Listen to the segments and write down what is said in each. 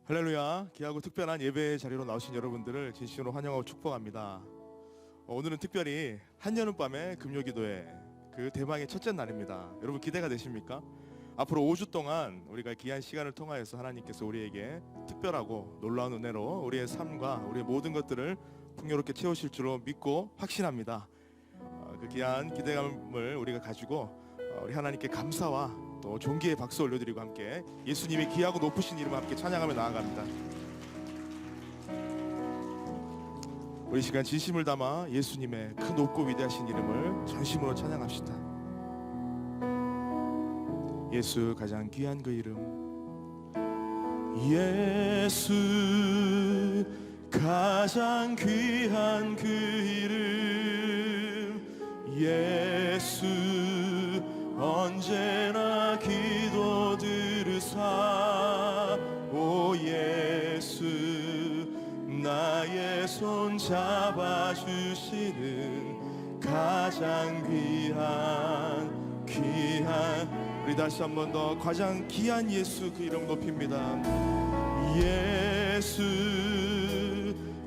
할렐루야. 귀하고 특별한 예배 자리로 나오신 여러분들을 진심으로 환영하고 축복합니다. 오늘은 특별히 한여름밤의 금요기도회 그 대망의 첫째 날입니다. 여러분 기대가 되십니까? 앞으로 5주 동안 우리가 귀한 시간을 통하여서 하나님께서 우리에게 특별하고 놀라운 은혜로 우리의 삶과 우리의 모든 것들을 풍요롭게 채우실 줄로 믿고 확신합니다. 그 귀한 기대감을 우리가 가지고 우리 하나님께 감사와 또 존귀의 박수 올려드리고 함께 예수님의 귀하고 높으신 이름을 함께 찬양하며 나아갑니다. 우리 시간 진심을 담아 예수님의 그 높고 위대하신 이름을 전심으로 찬양합시다. 예수 가장 귀한 그 이름, 예수 가장 귀한 그 이름, 예수 언제나 기도 들으사 오 예수 나의 손 잡아주시는 가장 귀한 우리 다시 한 번 더 가장 귀한 예수 그 이름 높입니다. 예수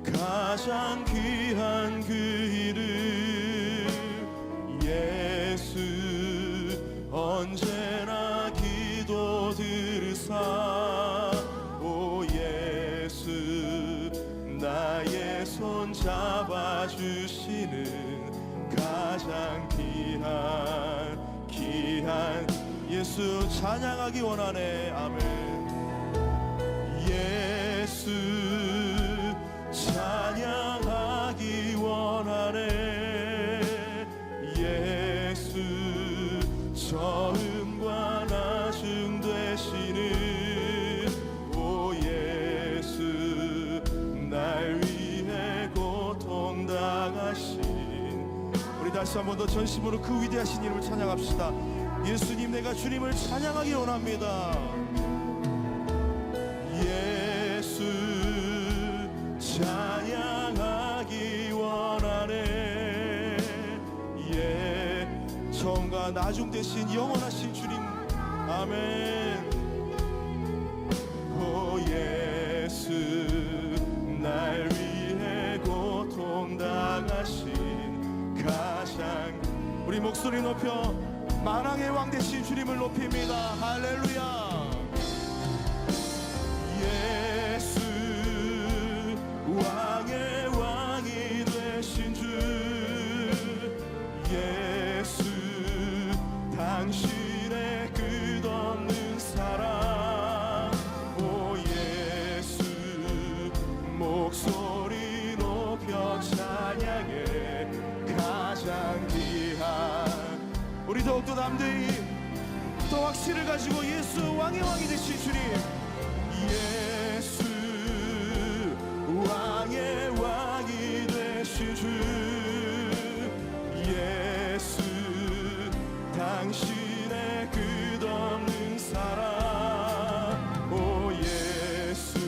가장 귀한 그 이름, 예수 언제나 기도 들으사 오 예수 나의 손 잡아주시는 가장 귀한 예수 찬양하기 원하네. 아멘. 예수 찬양하기 원하네. 예수 처음과 나중 되시는 오 예수 날 위해 고통당하신 우리 다시 한 번 더 전심으로 그 위대하신 이름을 찬양합시다. 예수님 내가 주님을 찬양하기 원합니다. 예수 찬양하기 원하네. 처음과 나중 되신 영원하신 주님 아멘. 오 예수 날 위해 고통당하신 가장 우리 목소리 높여 만왕의 왕 되신 주님을 높입니다. 할렐루야. 예수 왕의 왕이 되신 주 예수 당신의 끝없는 사랑 오 예수 목소리 높여 찬양해 가장 귀한 우리 더욱더 담대히 더 확신을 가지고 예수 왕의 왕이 되신 주님 예수 왕의 왕이 되신 주 예수 당신의 끝없는 사랑 오 예수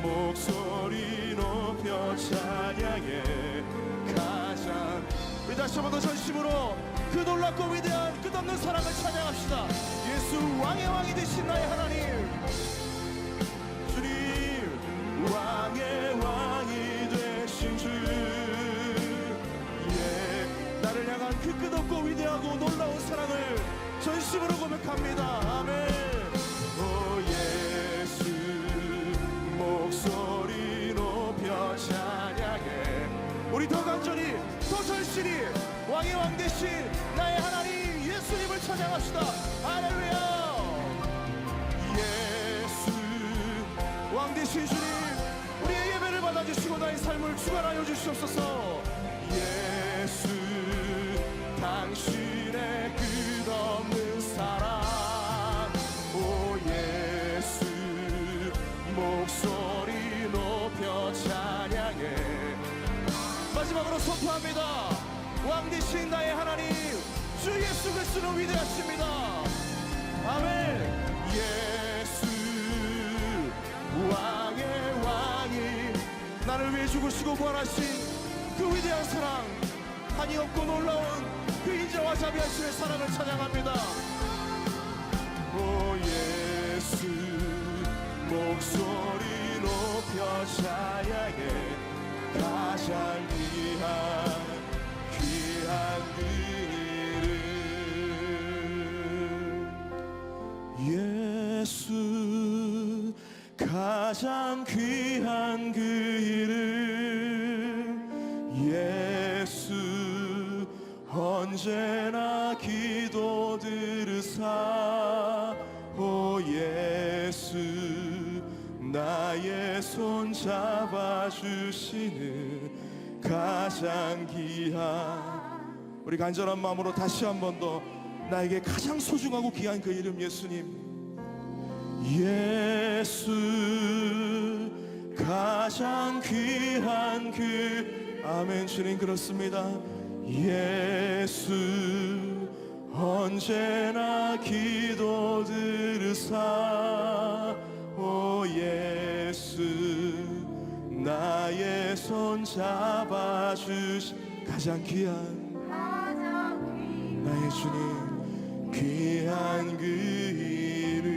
목소리 높여 찬양해 가장 우리 다시 한 번 더 전심으로 그 놀랍고 위대한 끝없는 사랑을 찬양합시다. 예수 왕의 왕이 되신 나의 하나님 주님 왕의 왕이 되신 주 나를 향한 그 끝없고 위대하고 놀라운 사랑을 전심으로 고백합니다. 아멘. 오 예수 목소리 높여 찬양해 우리 더 간절히 더 절실히 왕의 왕 되신 나의 하나님 예수님을 찬양합시다. 할렐루야. 예수 왕 되신 주님 우리의 예배를 받아주시고 나의 삶을 주관하여 주시옵소서. 예수 당신의 끝없는 사랑 오 예수 목소리 높여 찬양해 마지막으로 선포합니다. 왕 되신 나의 하나님 주 예수 그리스도는 위대하십니다. 아멘. 예수 왕의 왕이 나를 위해 죽으시고 부활하신 그 위대한 사랑 한이 없고 놀라운 그 인자와 자비하심의 사랑을 찬양합니다. 오 예수 목소리 높여 찬양해 가장 귀한 그 이름 예수 가장 귀한 그 이름 예수 언제나 기도 들으사 오 예수 나의 손 잡아주시는 가장 귀한 우리 간절한 마음으로 다시 한 번 더 나에게 가장 소중하고 귀한 그 이름 예수님 예수 가장 귀한 그 아멘 주님 그렇습니다 예수 언제나 기도 들으사 오 예수 나의 손 잡아주시 가장 귀한 나의 주님 귀한 그 이름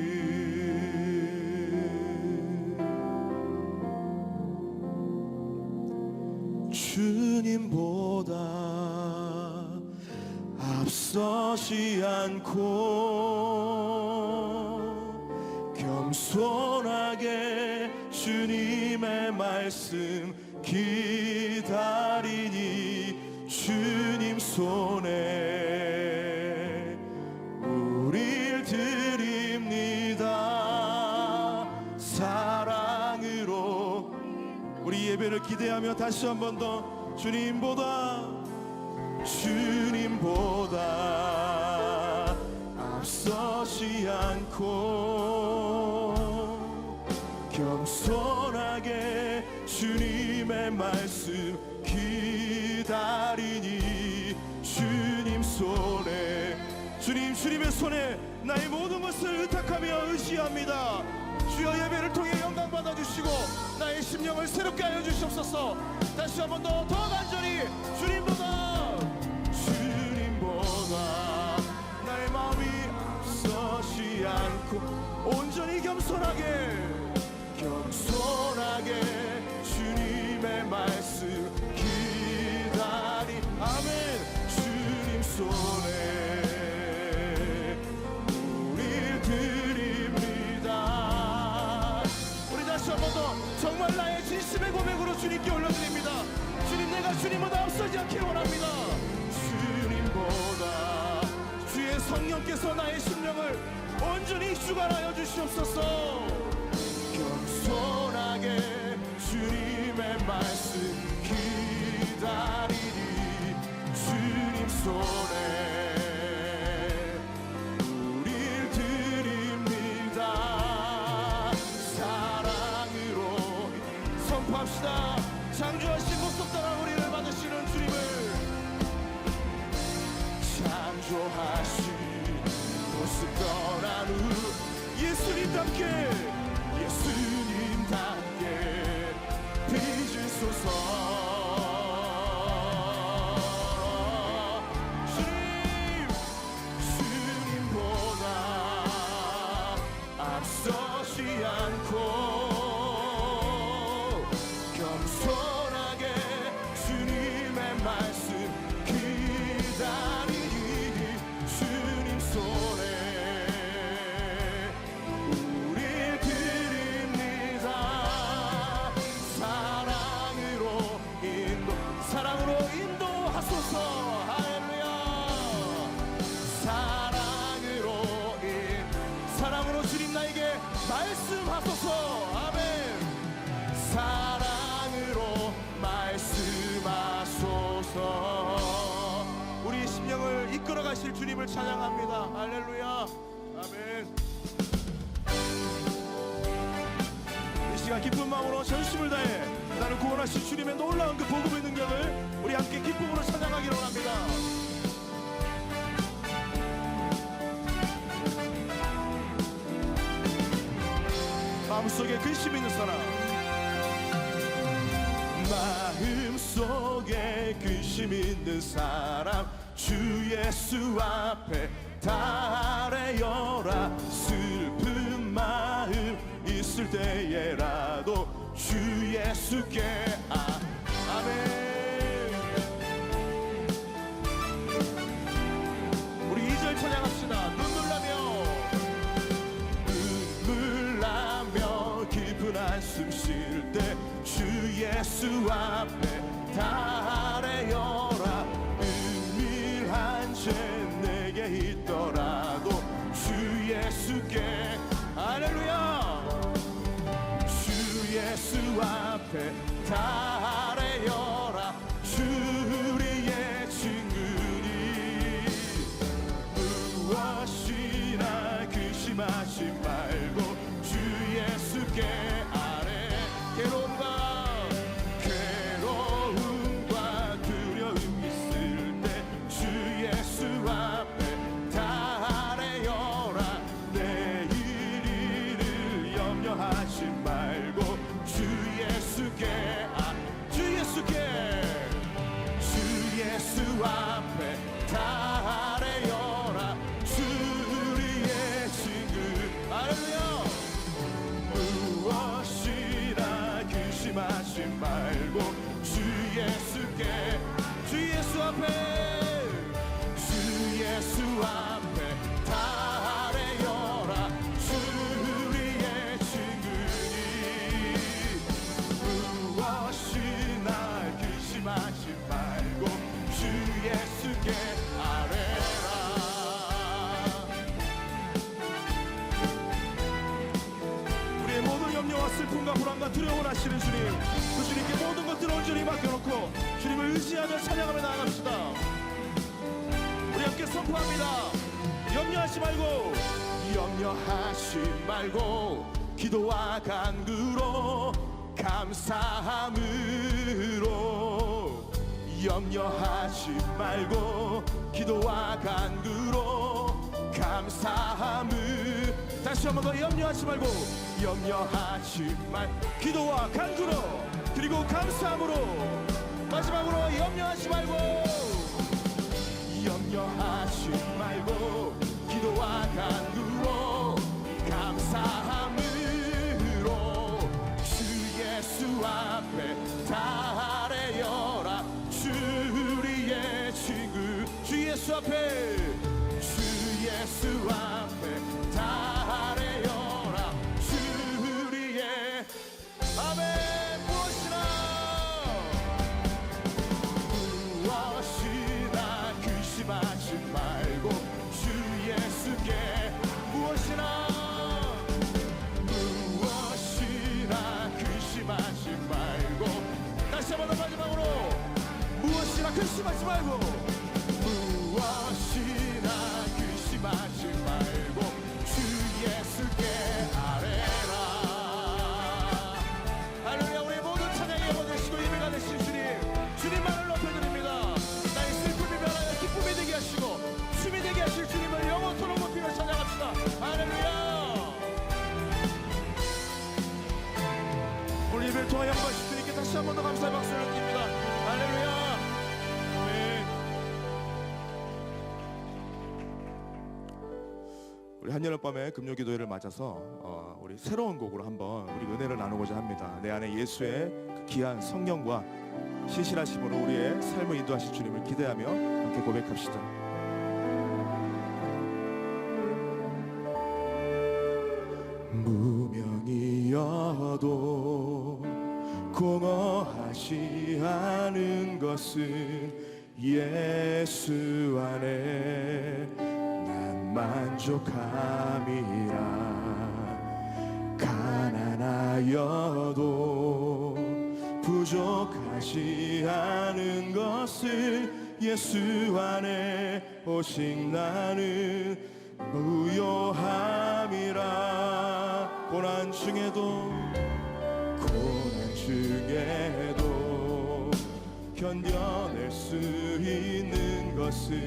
주님보다 앞서지 않고 겸손하게 주님의 말씀 기다리니 주님 손에 우릴 드립니다 사랑으로 우리 예배를 기대하며 다시 한 번 더 주님보다 앞서지 않고 겸손하게 주님의 말씀 기다리니 주님 손에 주님의 손에 나의 모든 것을 의탁하며 의지합니다 주여 예배를 통해 영광 받아주시고 나의 심령을 새롭게 하여 주시옵소서 다시 한 번 더 간절히 주님보다 나의 마음이 앞서지 않고 온전히 겸손하게 주님의 말씀 기다리 아멘 주님 손에 우릴 드립니다 우리 다시 한 번 더 정말 나의 진심의 고백으로 주님께 올려드립니다 주님 내가 주님보다 앞서지 않길 원합니다 주님보다 주의 성령께서 나의 심령을 온전히 주관하여 주시옵소서 겸손하게 주님의 말씀 기다리니 주님 손에 우릴 드립니다 사랑으로 선포합시다 창조하신 목석 따라 우리를 받으시는 주님을 창조하신 모습 떠난 후 예수님답게 빚으소서 주님보다 앞서지 않고 겸손하게 주님의 말씀 기다리니 주님 손에 우릴 드립니다 사랑으로 인도하소서 할렐루야 사랑으로 주님 나에게 말씀하소서 아멘 사랑으로 말씀하소서 우리 심령을 이끌어 가실 주님을 찬양합니다 할렐루야 아멘 이 시간 기쁜 마음으로 전심을 다해 나를 구원하신 주님의 놀라운 그 복음의 능력을 우리 함께 기쁨으로 찬양하기를 원합니다 마음속에 근심 있는 사람 마음속에 근심 있는 사람 주 예수 앞에 다 아뢰어라 슬픈 마음 있을 때에 예수께 아멘. 우리 2절 찬양합시다. 눈물 나며 깊은 한숨 쉴 때 주 예수 앞에 달래어라. 은밀한 죄 내게 있더라도 주 예수께 할렐루야. 주 예수 앞에 달래어라. 주 우리의 친구니 무엇이나 근심하지 말고 주 예수께 아뢰. 괴로움과 두려움 있을 때 주 예수 앞에 달래어라. 내일 일을 염려하지 말고 주 예수께 주 예수 앞에 달래어라. 주 우리의 친구 할렐루야. 무엇이나 근심하지 말고 주 예수께 주 예수 앞에 달래어라. 주 우리의 친구니 무엇이나 근심하지 말고 주 예수께 아뢰라. 우리의 모든 염려와 슬픔과 불안과 두려움을 아시는 주님, 그 주님께 모든 것들을 온전히 맡겨놓고 주님을 의지하며 찬양하며 나아갑시다. 우리 함께 선포합니다. 염려하지 말고 기도와 간구로 감사함으로. 염려하지 말고 기도와 간구로 감사함을. 다시 한번 더 염려하지 말고 기도와 간구로 그리고 감사함으로. 마지막으로 염려하지 말고 기도와 간구로 감사함으로. 주 예수 앞에 달래어라. 주 우리의 친구 주 예수 앞에 달래어라. 주 우리의 아멘. 무엇이나 근심하지 말고 주 예수께 무엇이나 근심하지 말고. 다시 한번 더 마지막으로 무엇이나 근심하지 말고 주 예수께 아뢰라. 할렐루야. 우리 모든 찬양이 영원되시고 예배가 되신 주님만을 높여드립니다. 나의 슬픔이 변하여 기쁨이 되게 하시고 춤이 되게 하실 주님을 영원토록 높이며 찬양합시다. 할렐루야. 오늘 예배를 통하여 영광하신 주님께 다시 한 번 더 감사의 박수를 드립니다. 할렐루야. 우리 한여름밤의 금요기도회를 맞아서 우리 새로운 곡으로 한번 우리 은혜를 나누고자 합니다. 내 안에 예수의 그 귀한 성령과 신실하심으로 우리의 삶을 인도하실 주님을 기대하며 함께 고백합시다. 무명이어도 공허하지 않은 것은 예수 안에 난 만족함이라. 가난하여도 부족하지 않은 것을 예수 안에 오직 나는 무요함이라. 고난 중에도 견뎌낼 수 있는 것은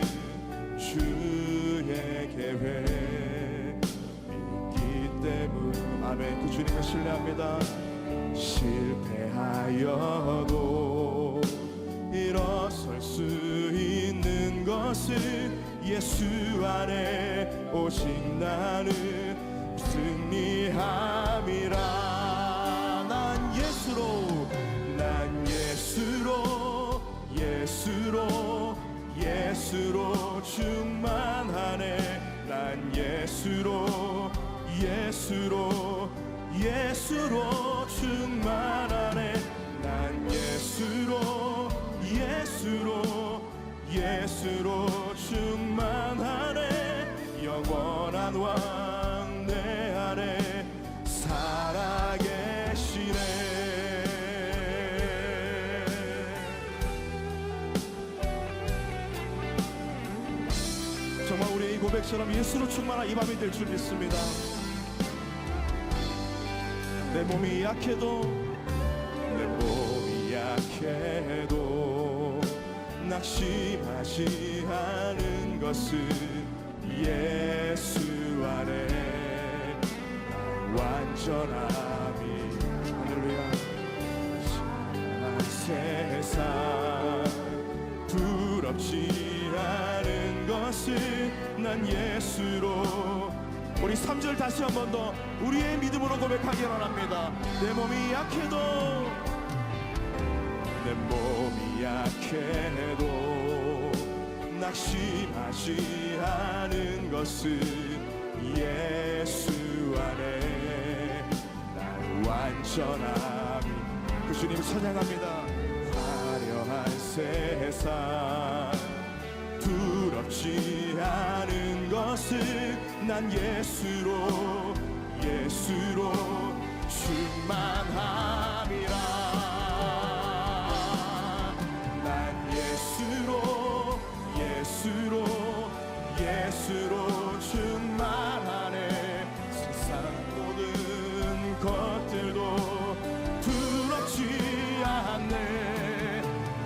주의 계획 믿기 때문. 아멘. 그 주님을 신뢰합니다. 실패하여도 일어설 수 있는 것을 예수 안에 오직 나는 승리함이라. 난 예수로 충만하네. 난 예수로 예수로 예수로 충만하네. 난 예수로 예수로 예수로 충만하네. 영원한 왕 내 안에 살아계시네. 정말 우리의 이 고백처럼 예수로 충만한 이 밤이 될 줄 믿습니다. 내 몸이 약해도 내 몸이 약해도 낙심하지 않은 것은 예수 안에 완전함이. 할렐루야. 찬란한 세상 부럽지 않은 것을 난 예수로. 우리 3절 다시 한 번 더 우리의 믿음으로 고백하기 원합니다. 내 몸이 약해도 내 몸이 약해도 낙심하지 않은 것은 예수 안에 난 완전함이. 그 주님 찬양합니다. 화려한 세상 두렵지 않은 것을 난 예수로 예수로 충만함이라. 난 예수로 예수로 예수로 충만하네. 세상 모든 것들도 두렵지 않네.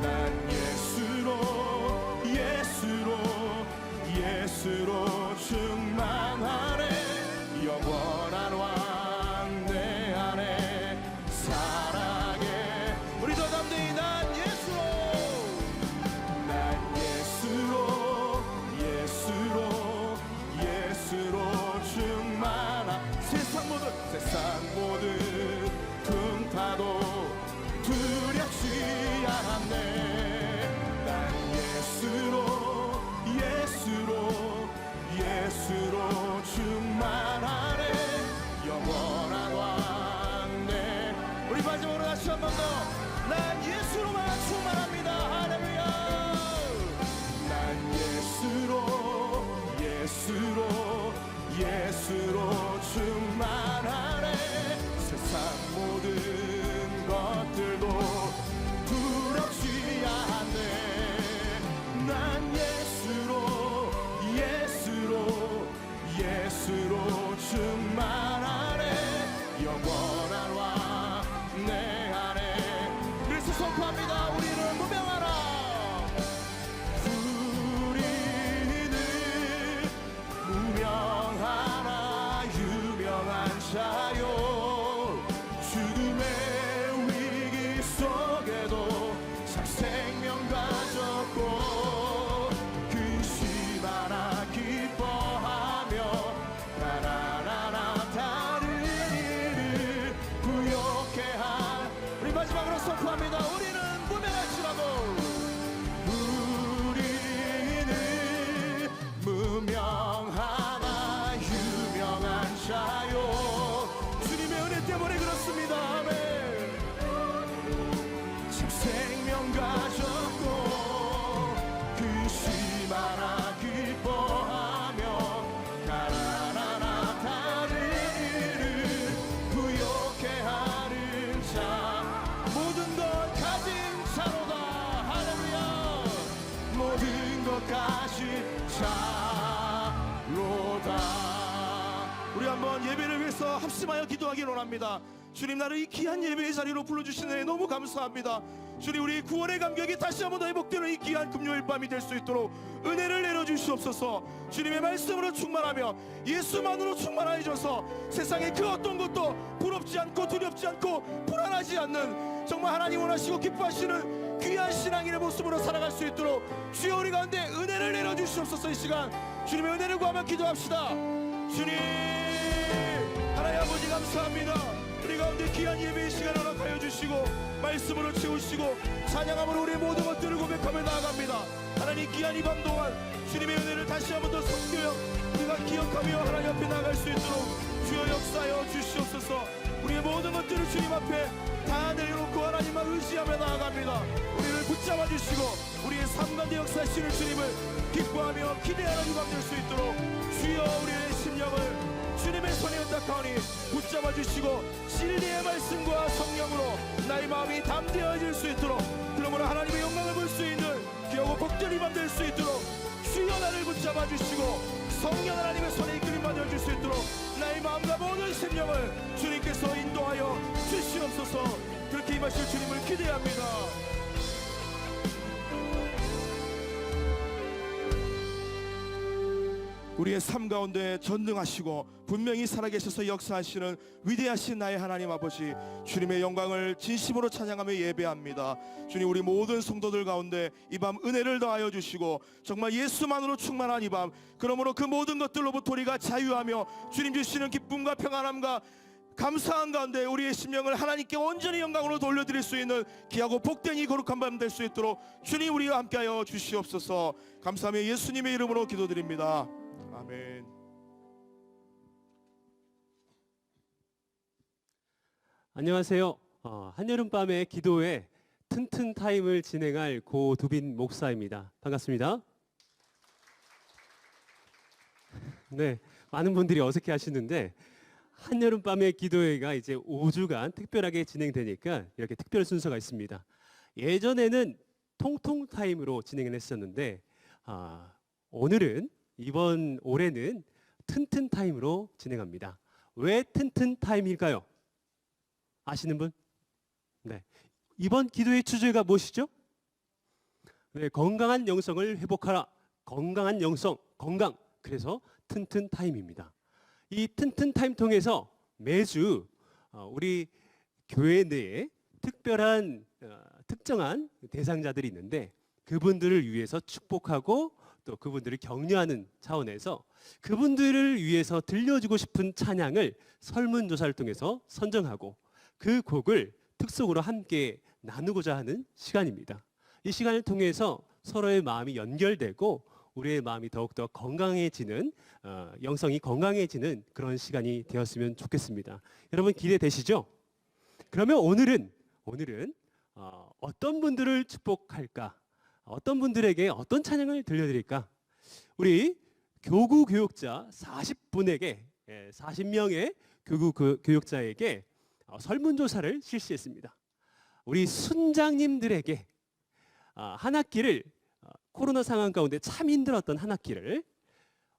난 예수로 예수로 예수로 충만하네. 영원한 왕 내 안에 사랑해. 우리 더 담대히 난 예수로 난 예수로 예수로 예수로 충만한. 세상 모든 풍파도 두렵지 않네. 난 예수로 예수로 예수로 충만하네. 영원한 왕네. 우리 마지막으로 다시 한 번 더. 난 예수로만 충만합니다. 할렐루야. 난 예수로 예수로 예수로 충만하네. 세상 모든 것들도 두렵지 않네. 난 예수로 예수로 예수로 충만하네. 영원한 왕 내 안에. 그래서 선포합니다. 우리는 무명하라. 우리는 무명하나 유명한 자요. 죽음의 위기 속에도 참 생명 가졌고 근심 하나 기뻐하며 나나나나 다른 일을 부욕해 한. 우리 마지막으로 선포합니다. 우리는 무명할지라도 우리는 무명하나 유명한 자요. 주님의 은혜 때문에 그렇습니다. 아멘. 참 생명 가졌고 근심 하나 기뻐하며 가난하나 다른 일을 부욕해 하는 자. 모든 것 가진 자로다. 할렐루야. 모든 것 가진 자로다. 우리 한번 예배를 위해서 합심하여 기도하기 원합니다. 주님, 나를 이 귀한 예배의 자리로 불러주신 은혜 너무 감사합니다. 주님, 우리 구원의 감격이 다시 한번 더 회복되는 이 귀한 금요일 밤이 될 수 있도록 은혜를 내려주시옵소서. 주님의 말씀으로 충만하며 예수만으로 충만하여져서 세상의 그 어떤 것도 부럽지 않고 두렵지 않고 불안하지 않는, 정말 하나님 원하시고 기뻐하시는 귀한 신앙인의 모습으로 살아갈 수 있도록 주여 우리 가운데 은혜를 내려주시옵소서. 이 시간 주님의 은혜를 구하며 기도합시다. 주님, 하나님 아버지 감사합니다. 우리 가운데 귀한 예배의 시간 허락하여 주시고 말씀으로 채우시고 찬양함으로 우리의 모든 것들을 고백하며 나아갑니다. 하나님 귀한 이 밤 동안 주님의 은혜를 다시 한 번 더 섬겨요 우리가 기억하며 하나님 앞에 나갈 수 있도록 주여 역사하여 주시옵소서. 우리의 모든 것들을 주님 앞에 다 내려놓고 하나님만 의지하며 나아갑니다. 우리를 붙잡아 주시고 우리의 삶 가운데 역사하시는 주님을 기뻐하며 기대하는 이 밤 될 수 있도록 주여 우리의 심령을 주님의 손에 의탁하오니 붙잡아 주시고 진리의 말씀과 성령으로 나의 마음이 담대해질 수 있도록 그러므로 하나님의 영광을 볼 수 있는 귀하고 복된 이 밤 될 수 있도록 주여 나를 붙잡아 주시고 성령 하나님의 손에 이끌림 받아줄 수 있도록 나의 마음과 모든 심령을 주님께서 인도하여 주시옵소서. 그렇게 임하실 주님을 기대합니다. 우리의 삶 가운데 전능하시고 분명히 살아계셔서 역사하시는 위대하신 나의 하나님 아버지, 주님의 영광을 진심으로 찬양하며 예배합니다. 주님, 우리 모든 성도들 가운데 이 밤 은혜를 더하여 주시고 정말 예수만으로 충만한 이 밤, 그러므로 그 모든 것들로부터 우리가 자유하며 주님 주시는 기쁨과 평안함과 감사한 가운데 우리의 심령을 하나님께 온전히 영광으로 돌려드릴 수 있는 귀하고 복된 이 거룩한 밤 될 수 있도록 주님 우리와 함께하여 주시옵소서. 감사하며 예수님의 이름으로 기도드립니다. 아멘. 안녕하세요. 한여름밤의 기도회 튼튼 타임을 진행할 고두빈 목사입니다. 반갑습니다. 네, 많은 분들이 어색해 하시는데 한여름밤의 기도회가 이제 5주간 특별하게 진행되니까 이렇게 특별 순서가 있습니다. 예전에는 통통 타임으로 진행을 했었는데 오늘은 이번 올해는 튼튼 타임으로 진행합니다. 왜 튼튼 타임일까요? 아시는 분? 네. 이번 기도의 주제가 무엇이죠? 네, 건강한 영성을 회복하라. 건강한 영성, 건강. 그래서 튼튼 타임입니다. 이 튼튼 타임 통해서 매주 우리 교회 내에 특별한 특정한 대상자들이 있는데 그분들을 위해서 축복하고 또 그분들을 격려하는 차원에서 그분들을 위해서 들려주고 싶은 찬양을 설문조사를 통해서 선정하고 그 곡을 특속으로 함께 나누고자 하는 시간입니다. 이 시간을 통해서 서로의 마음이 연결되고 우리의 마음이 더욱더 건강해지는 영성이 건강해지는 그런 시간이 되었으면 좋겠습니다. 여러분 기대되시죠? 그러면 오늘은 어떤 분들을 축복할까? 어떤 분들에게 어떤 찬양을 들려드릴까? 우리 교구 교육자 40분에게 40명의 교구 교육자에게 설문조사를 실시했습니다. 우리 순장님들에게 한 학기를 코로나 상황 가운데 참 힘들었던 한 학기를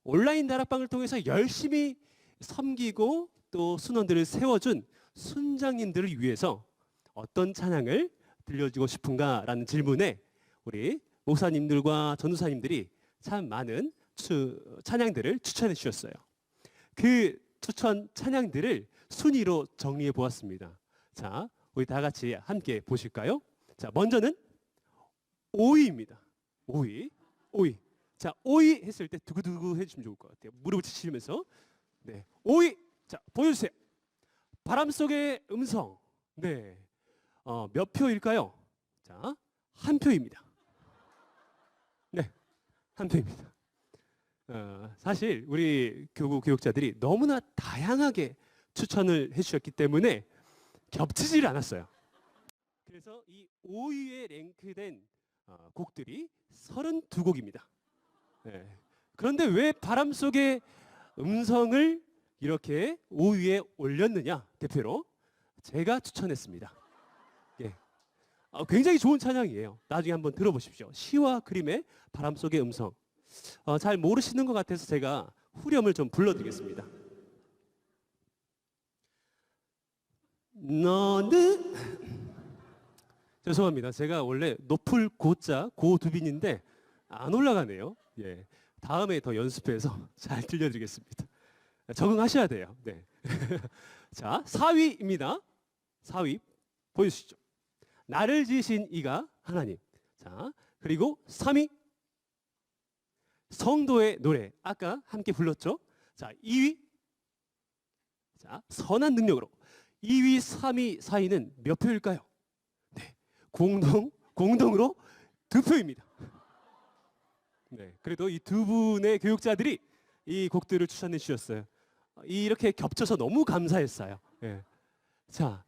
온라인 다락방을 통해서 열심히 섬기고 또 순원들을 세워준 순장님들을 위해서 어떤 찬양을 들려주고 싶은가라는 질문에 우리 목사님들과 전도사님들이 참 많은 찬양들을 추천해 주셨어요. 그 추천 찬양들을 순위로 정리해 보았습니다. 자, 우리 다 같이 함께 보실까요? 자, 먼저는 5위입니다. 5위. 자, 5위 했을 때 두구두구 해주시면 좋을 것 같아요. 무릎을 치시면서. 네, 5위. 자, 보여주세요. 바람 속의 음성. 네, 몇 표일까요? 자, 한 표입니다. 네, 한 표입니다. 사실 우리 교구 교육자들이 너무나 다양하게 추천을 해주셨기 때문에 겹치질 않았어요. 그래서 이 5위에 랭크된 곡들이 32곡입니다. 네. 그런데 왜 바람 속의 음성을 이렇게 5위에 올렸느냐? 대표로 제가 추천했습니다. 예. 굉장히 좋은 찬양이에요. 나중에 한번 들어보십시오. 시와 그림의 바람 속의 음성. 잘 모르시는 것 같아서 제가 후렴을 좀 불러드리겠습니다. 너는 죄송합니다. 제가 원래 높을 고자 고두빈인데 안 올라가네요. 예, 다음에 더 연습해서 잘 들려드리겠습니다. 적응하셔야 돼요. 네. 자, 4위입니다. 4위 보여주시죠. 나를 지으신 이가 하나님. 자, 그리고 3위 성도의 노래. 아까 함께 불렀죠. 자, 2위. 자, 선한 능력으로. 2위, 3위, 4위는 몇 표일까요? 네, 공동으로 2표입니다. 네, 그래도 이 두 분의 교육자들이 이 곡들을 추천해 주셨어요. 이렇게 겹쳐서 너무 감사했어요. 예. 자,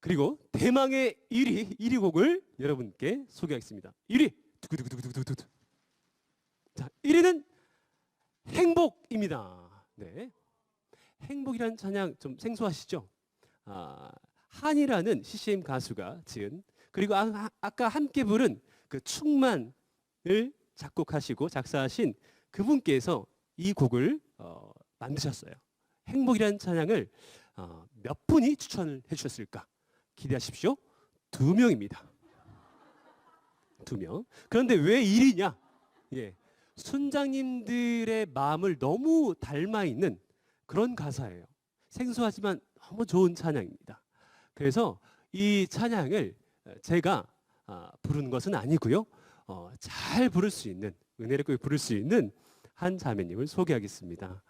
그리고 대망의 1위 곡을 여러분께 소개하겠습니다. 1위 두구두구두구두구두구. 자, 1위는 행복입니다. 네, 행복이란 찬양 좀 생소하시죠? 한이라는 CCM 가수가 지은, 그리고 아까 함께 부른 그 충만을 작곡하시고 작사하신 그분께서 이 곡을 만드셨어요. 행복이라는 찬양을 몇 분이 추천을 해주셨을까? 기대하십시오. 2명입니다. 2명. 그런데 왜 1위냐? 예, 순장님들의 마음을 너무 닮아 있는 그런 가사예요. 생소하지만 너무 좋은 찬양입니다. 그래서 이 찬양을 제가 부르는 것은 아니고요. 잘 부를 수 있는, 은혜롭게 부를 수 있는 한 자매님을 소개하겠습니다.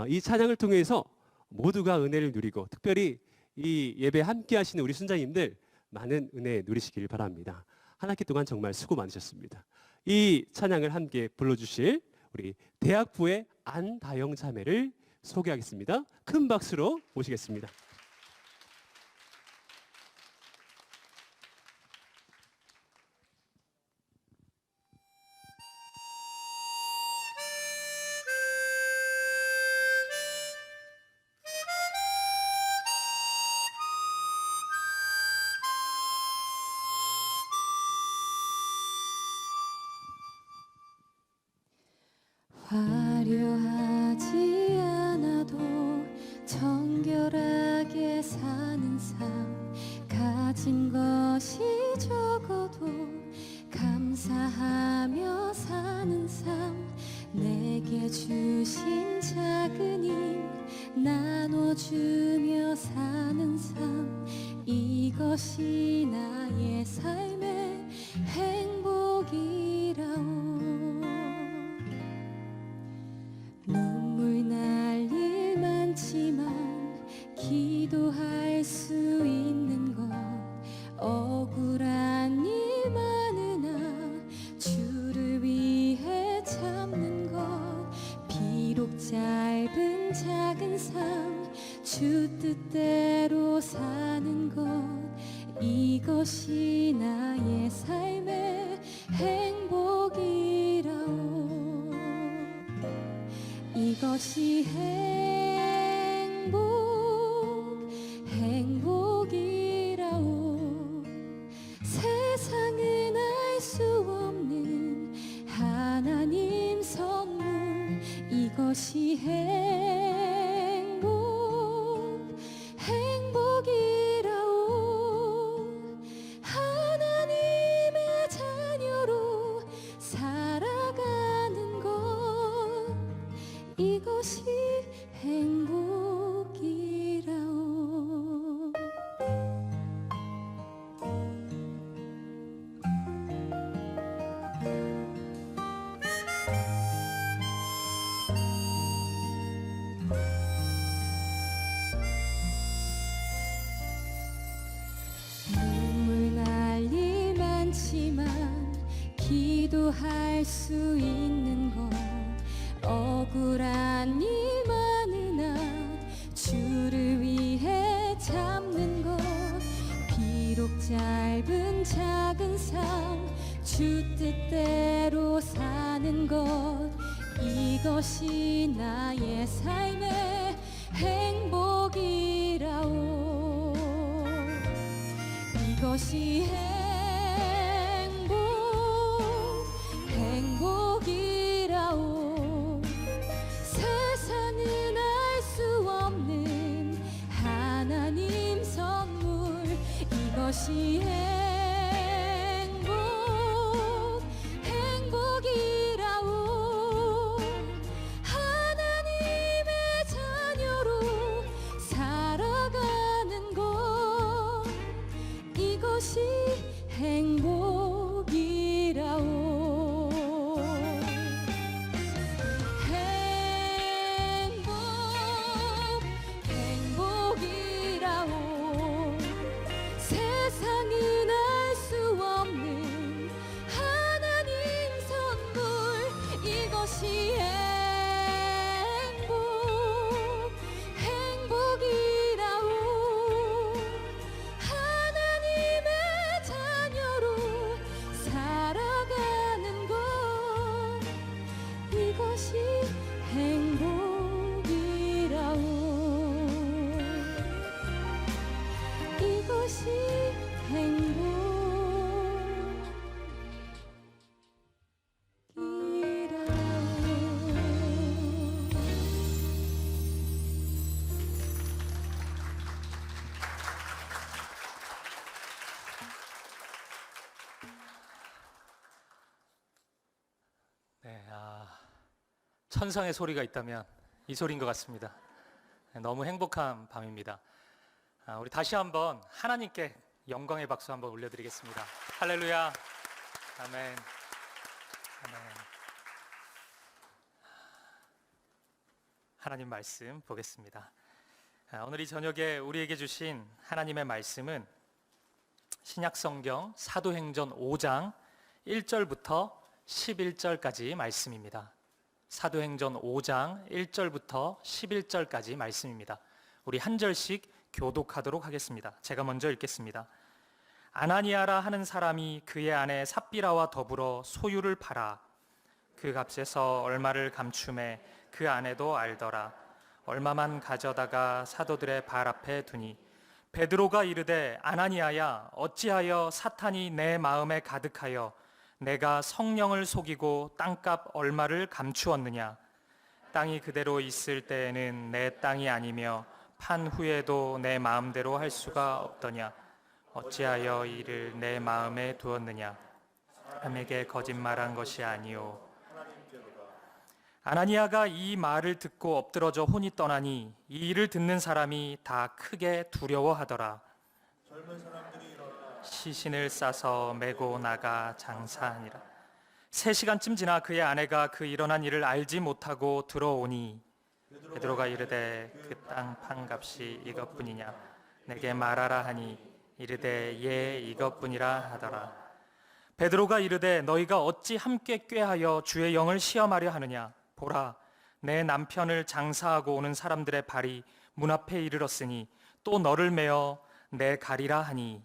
이 찬양을 통해서 모두가 은혜를 누리고, 특별히 이 예배 함께 하시는 우리 순장님들 많은 은혜 누리시길 바랍니다. 한 학기 동안 정말 수고 많으셨습니다. 이 찬양을 함께 불러주실 우리 대학부의 안다영 자매를 소개하겠습니다. 큰 박수로 모시겠습니다. 화려하지 않아도 정결하게 사는 삶, 가진 것이 적어도 감사하며 사는 삶, 내게 주신 작은 힘 나눠주며 사는 삶, 이것이 나의 삶의 행복이라오. 눈물 날 일 많지만 기도할 수 있는 것, 억울한 일 많으나 주를 위해 참는 것, 비록 짧은 작은 삶 주 뜻대로 사는 것, 이것이 나의 삶의 행복이라오. 이것이 행복이라오. 세상은 알 수 없는 하나님 선물, 이것이 행복이라오. 하나님의 자녀로 살아가는 것, 이것이 행복이라오. 눈물 날 일 많지만 기도할 수 있는 것, 억울한 일 많으나 주를 위해 참는 것, 비록 짧은 작은 삶 주 뜻대로 사는 것, 이것이 나의 삶의 행복이라오. 이것이 행복이라오. 세상은 알 수 없는 하나님 선물, 이것이 행복이라오. 하나님의 자녀로 살아가는 것, 이것이 천상의 소리가 있다면 이 소리인 것 같습니다. 너무 행복한 밤입니다. 우리 다시 한번 하나님께 영광의 박수 한번 올려드리겠습니다. 할렐루야. 아멘. 아멘. 하나님 말씀 보겠습니다. 오늘 이 저녁에 우리에게 주신 하나님의 말씀은 신약성경 사도행전 5장 1절부터 11절까지 말씀입니다. 사도행전 5장 1절부터 11절까지 말씀입니다. 우리 한 절씩 교독하도록 하겠습니다. 제가 먼저 읽겠습니다. 아나니아라 하는 사람이 그의 아내 삽비라와 더불어 소유를 팔아 그 값에서 얼마를 감춤해 그 아내도 알더라. 얼마만 가져다가 사도들의 발 앞에 두니 베드로가 이르되 아나니아야 어찌하여 사탄이 내 마음에 가득하여 내가 성령을 속이고 땅값 얼마를 감추었느냐. 땅이 그대로 있을 때에는 내 땅이 아니며 판 후에도 내 마음대로 할 수가 없더냐. 어찌하여 이를 내 마음에 두었느냐. 사람에게 거짓말한 것이 아니오. 아나니아가 이 말을 듣고 엎드러져 혼이 떠나니 이 일을 듣는 사람이 다 크게 두려워하더라. 시신을 싸서 메고 나가 장사하니라. 3시간쯤 지나 그의 아내가 그 일어난 일을 알지 못하고 들어오니 베드로가 이르되 그 땅 판값이 이것뿐이냐. 내게 말하라 하니 이르되 예 이것뿐이라 하더라. 베드로가 이르되 너희가 어찌 함께 꾀하여 주의 영을 시험하려 하느냐. 보라 내 남편을 장사하고 오는 사람들의 발이 문 앞에 이르렀으니 또 너를 메어 내 가리라 하니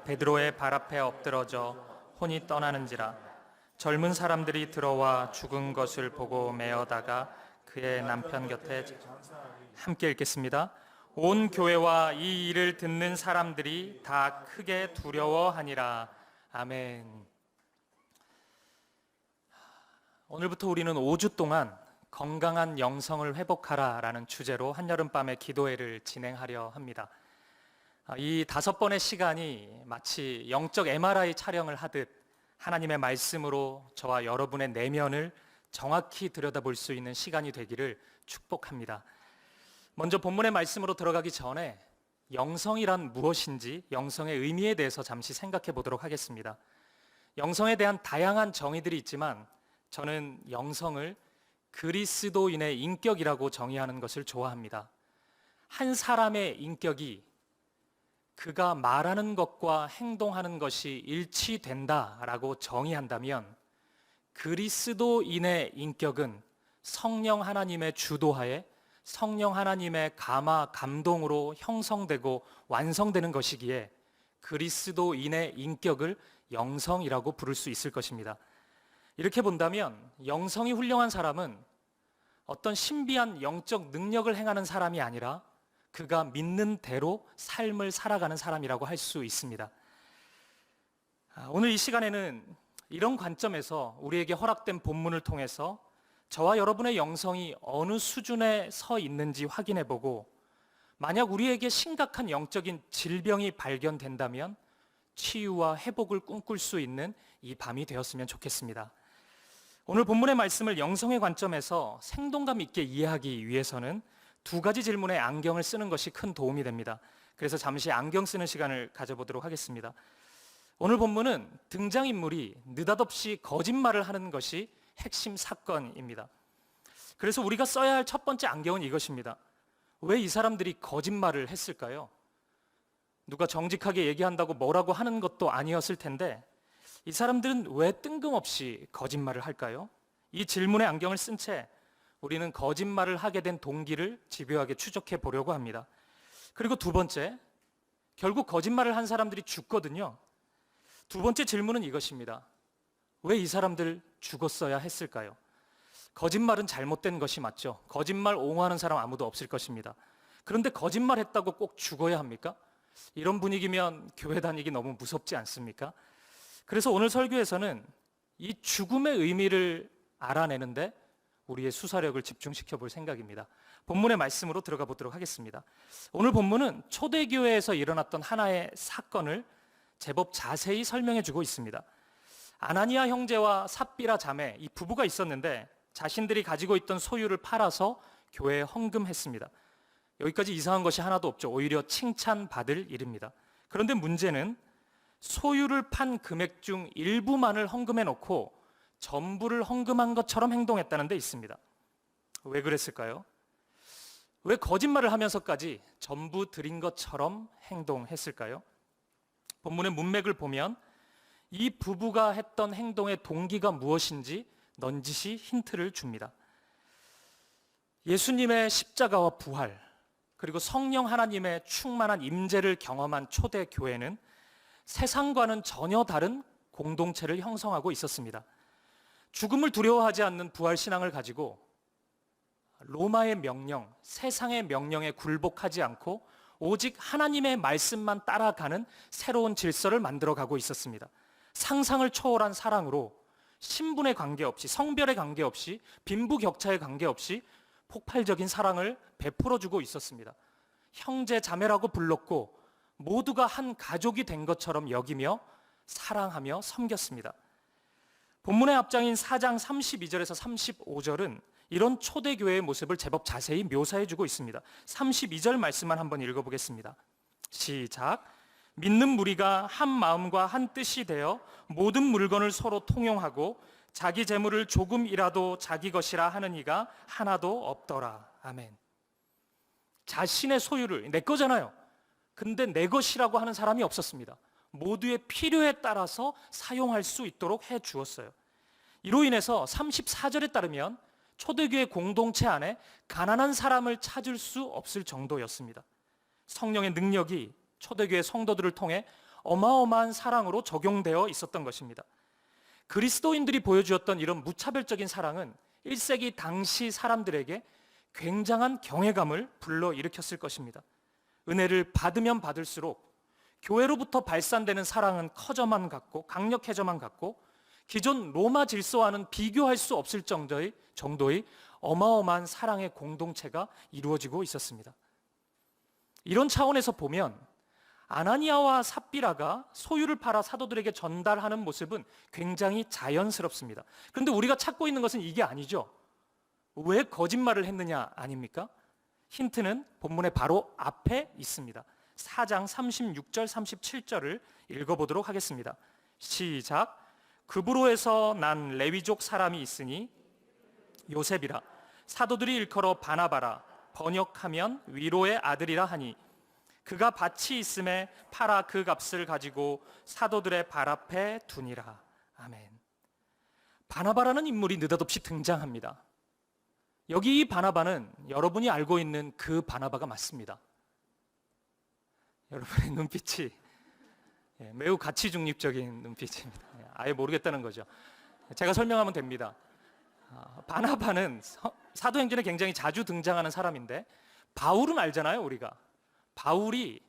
베드로의 발 앞에 엎드러져 혼이 떠나는지라. 젊은 사람들이 들어와 죽은 것을 보고 메어다가 그의 남편 곁에 함께 읽겠습니다. 온 교회와 이 일을 듣는 사람들이 다 크게 두려워하니라. 아멘. 오늘부터 우리는 5주 동안 건강한 영성을 회복하라라는 주제로 한여름밤의 기도회를 진행하려 합니다. 이 5번의 시간이 마치 영적 MRI 촬영을 하듯 하나님의 말씀으로 저와 여러분의 내면을 정확히 들여다볼 수 있는 시간이 되기를 축복합니다. 먼저 본문의 말씀으로 들어가기 전에 영성이란 무엇인지, 영성의 의미에 대해서 잠시 생각해 보도록 하겠습니다. 영성에 대한 다양한 정의들이 있지만 저는 영성을 그리스도인의 인격이라고 정의하는 것을 좋아합니다. 한 사람의 인격이 그가 말하는 것과 행동하는 것이 일치된다라고 정의한다면 그리스도인의 인격은 성령 하나님의 주도하에 성령 하나님의 감화 감동으로 형성되고 완성되는 것이기에 그리스도인의 인격을 영성이라고 부를 수 있을 것입니다. 이렇게 본다면 영성이 훌륭한 사람은 어떤 신비한 영적 능력을 행하는 사람이 아니라 그가 믿는 대로 삶을 살아가는 사람이라고 할 수 있습니다. 오늘 이 시간에는 이런 관점에서 우리에게 허락된 본문을 통해서 저와 여러분의 영성이 어느 수준에 서 있는지 확인해보고 만약 우리에게 심각한 영적인 질병이 발견된다면 치유와 회복을 꿈꿀 수 있는 이 밤이 되었으면 좋겠습니다. 오늘 본문의 말씀을 영성의 관점에서 생동감 있게 이해하기 위해서는 2가지 질문에 안경을 쓰는 것이 큰 도움이 됩니다. 그래서 잠시 안경 쓰는 시간을 가져보도록 하겠습니다. 오늘 본문은 등장인물이 느닷없이 거짓말을 하는 것이 핵심 사건입니다. 그래서 우리가 써야 할 첫 번째 안경은 이것입니다. 왜 이 사람들이 거짓말을 했을까요? 누가 정직하게 얘기한다고 뭐라고 하는 것도 아니었을 텐데 이 사람들은 왜 뜬금없이 거짓말을 할까요? 이 질문에 안경을 쓴 채 우리는 거짓말을 하게 된 동기를 집요하게 추적해 보려고 합니다. 그리고 2번째, 결국 거짓말을 한 사람들이 죽거든요. 2번째 질문은 이것입니다. 왜 이 사람들 죽었어야 했을까요? 거짓말은 잘못된 것이 맞죠. 거짓말 옹호하는 사람 아무도 없을 것입니다. 그런데 거짓말했다고 꼭 죽어야 합니까? 이런 분위기면 교회 다니기 너무 무섭지 않습니까? 그래서 오늘 설교에서는 이 죽음의 의미를 알아내는데 우리의 수사력을 집중시켜 볼 생각입니다. 본문의 말씀으로 들어가 보도록 하겠습니다. 오늘 본문은 초대교회에서 일어났던 하나의 사건을 제법 자세히 설명해 주고 있습니다. 아나니아 형제와 삽비라 자매, 이 부부가 있었는데 자신들이 가지고 있던 소유를 팔아서 교회에 헌금했습니다. 여기까지 이상한 것이 하나도 없죠. 오히려 칭찬받을 일입니다. 그런데 문제는 소유를 판 금액 중 일부만을 헌금해 놓고 전부를 헌금한 것처럼 행동했다는 데 있습니다. 왜 그랬을까요? 왜 거짓말을 하면서까지 전부 드린 것처럼 행동했을까요? 본문의 문맥을 보면 이 부부가 했던 행동의 동기가 무엇인지 넌지시 힌트를 줍니다. 예수님의 십자가와 부활, 그리고 성령 하나님의 충만한 임재를 경험한 초대 교회는 세상과는 전혀 다른 공동체를 형성하고 있었습니다. 죽음을 두려워하지 않는 부활 신앙을 가지고 로마의 명령, 세상의 명령에 굴복하지 않고 오직 하나님의 말씀만 따라가는 새로운 질서를 만들어가고 있었습니다. 상상을 초월한 사랑으로 신분에 관계없이, 성별에 관계없이, 빈부격차에 관계없이 폭발적인 사랑을 베풀어주고 있었습니다. 형제 자매라고 불렀고 모두가 한 가족이 된 것처럼 여기며 사랑하며 섬겼습니다. 본문의 앞장인 4장 32절에서 35절은 이런 초대교회의 모습을 제법 자세히 묘사해주고 있습니다. 32절 말씀만 한번 읽어보겠습니다. 시작. 믿는 무리가 한 마음과 한 뜻이 되어 모든 물건을 서로 통용하고 자기 재물을 조금이라도 자기 것이라 하는 이가 하나도 없더라. 아멘. 자신의 소유를, 내 거잖아요. 근데 내 것이라고 하는 사람이 없었습니다. 모두의 필요에 따라서 사용할 수 있도록 해 주었어요. 이로 인해서 34절에 따르면 초대교회 공동체 안에 가난한 사람을 찾을 수 없을 정도였습니다. 성령의 능력이 초대교회 성도들을 통해 어마어마한 사랑으로 적용되어 있었던 것입니다. 그리스도인들이 보여주었던 이런 무차별적인 사랑은 1세기 당시 사람들에게 굉장한 경외감을 불러일으켰을 것입니다. 은혜를 받으면 받을수록 교회로부터 발산되는 사랑은 커져만 갔고 강력해져만 갔고 기존 로마 질서와는 비교할 수 없을 정도의 어마어마한 사랑의 공동체가 이루어지고 있었습니다. 이런 차원에서 보면 아나니아와 삽비라가 소유를 팔아 사도들에게 전달하는 모습은 굉장히 자연스럽습니다. 그런데 우리가 찾고 있는 것은 이게 아니죠. 왜 거짓말을 했느냐 아닙니까? 힌트는 본문의 바로 앞에 있습니다. 4장 36절 37절을 읽어보도록 하겠습니다. 시작. 그브로에서 난 레위족 사람이 있으니 요셉이라 사도들이 일컬어 바나바라 번역하면 위로의 아들이라 하니 그가 밭이 있음에 팔아 그 값을 가지고 사도들의 발 앞에 두니라. 아멘. 바나바라는 인물이 느닷없이 등장합니다. 여기 이 바나바는 여러분이 알고 있는 그 바나바가 맞습니다. 여러분의 눈빛이 매우 가치 중립적인 눈빛입니다. 아예 모르겠다는 거죠. 제가 설명하면 됩니다. 바나바는 사도행전에 굉장히 자주 등장하는 사람인데 바울은 알잖아요, 우리가. 바울이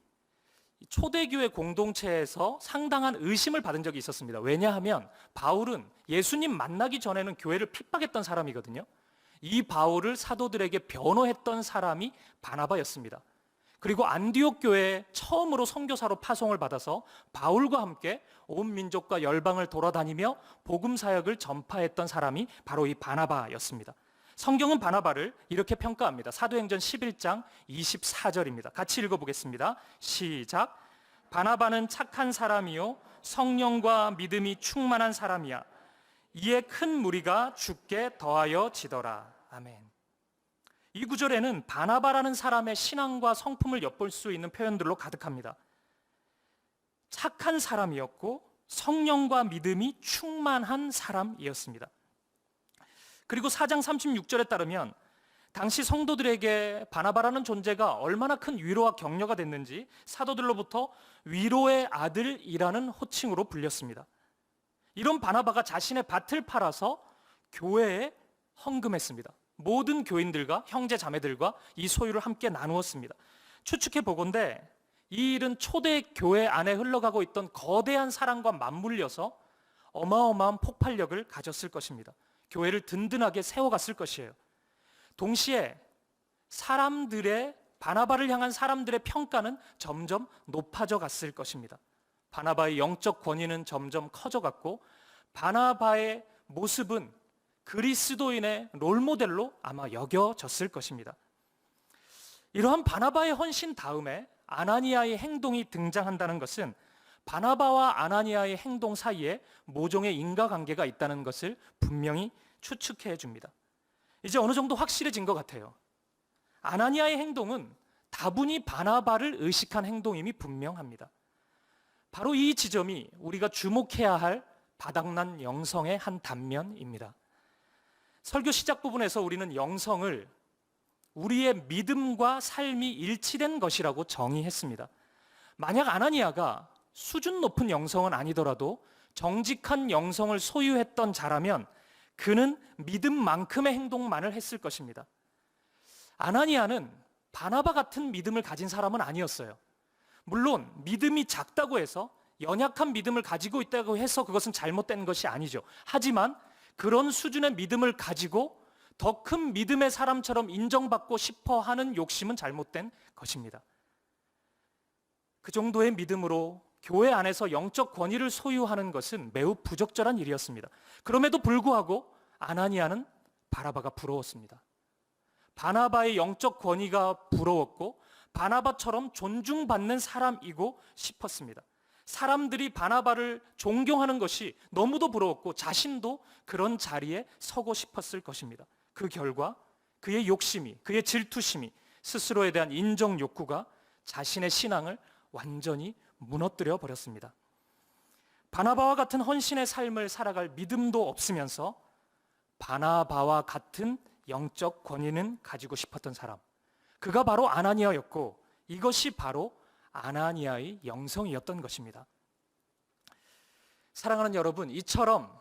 초대교회 공동체에서 상당한 의심을 받은 적이 있었습니다. 왜냐하면 바울은 예수님 만나기 전에는 교회를 핍박했던 사람이거든요. 이 바울을 사도들에게 변호했던 사람이 바나바였습니다. 그리고 안디옥 교회에 처음으로 선교사로 파송을 받아서 바울과 함께 온 민족과 열방을 돌아다니며 복음 사역을 전파했던 사람이 바로 이 바나바였습니다. 성경은 바나바를 이렇게 평가합니다. 사도행전 11장 24절입니다. 같이 읽어보겠습니다. 시작. 바나바는 착한 사람이요 성령과 믿음이 충만한 사람이야. 이에 큰 무리가 주께 더하여 지더라. 아멘. 이 구절에는 바나바라는 사람의 신앙과 성품을 엿볼 수 있는 표현들로 가득합니다. 착한 사람이었고 성령과 믿음이 충만한 사람이었습니다. 그리고 4장 36절에 따르면 당시 성도들에게 바나바라는 존재가 얼마나 큰 위로와 격려가 됐는지 사도들로부터 위로의 아들이라는 호칭으로 불렸습니다. 이런 바나바가 자신의 밭을 팔아서 교회에 헌금했습니다. 모든 교인들과 형제 자매들과 이 소유를 함께 나누었습니다. 추측해 보건대 이 일은 초대 교회 안에 흘러가고 있던 거대한 사랑과 맞물려서 어마어마한 폭발력을 가졌을 것입니다. 교회를 든든하게 세워갔을 것이에요. 동시에 바나바를 향한 사람들의 평가는 점점 높아져 갔을 것입니다. 바나바의 영적 권위는 점점 커져갔고 바나바의 모습은 그리스도인의 롤모델로 아마 여겨졌을 것입니다. 이러한 바나바의 헌신 다음에 아나니아의 행동이 등장한다는 것은 바나바와 아나니아의 행동 사이에 모종의 인과관계가 있다는 것을 분명히 추측해 줍니다. 이제 어느 정도 확실해진 것 같아요. 아나니아의 행동은 다분히 바나바를 의식한 행동임이 분명합니다. 바로 이 지점이 우리가 주목해야 할 바닥난 영성의 한 단면입니다. 설교 시작 부분에서 우리는 영성을 우리의 믿음과 삶이 일치된 것이라고 정의했습니다. 만약 아나니아가 수준 높은 영성은 아니더라도 정직한 영성을 소유했던 자라면 그는 믿음만큼의 행동만을 했을 것입니다. 아나니아는 바나바 같은 믿음을 가진 사람은 아니었어요. 물론 믿음이 작다고 해서 연약한 믿음을 가지고 있다고 해서 그것은 잘못된 것이 아니죠. 하지만 그런 수준의 믿음을 가지고 더 큰 믿음의 사람처럼 인정받고 싶어 하는 욕심은 잘못된 것입니다. 그 정도의 믿음으로 교회 안에서 영적 권위를 소유하는 것은 매우 부적절한 일이었습니다. 그럼에도 불구하고 아나니아는 바나바가 부러웠습니다. 바나바의 영적 권위가 부러웠고 바나바처럼 존중받는 사람이고 싶었습니다. 사람들이 바나바를 존경하는 것이 너무도 부러웠고 자신도 그런 자리에 서고 싶었을 것입니다. 그 결과 그의 욕심이, 그의 질투심이, 스스로에 대한 인정 욕구가 자신의 신앙을 완전히 무너뜨려 버렸습니다. 바나바와 같은 헌신의 삶을 살아갈 믿음도 없으면서 바나바와 같은 영적 권위는 가지고 싶었던 사람, 그가 바로 아나니아였고 이것이 바로 아나니아의 영성이었던 것입니다. 사랑하는 여러분, 이처럼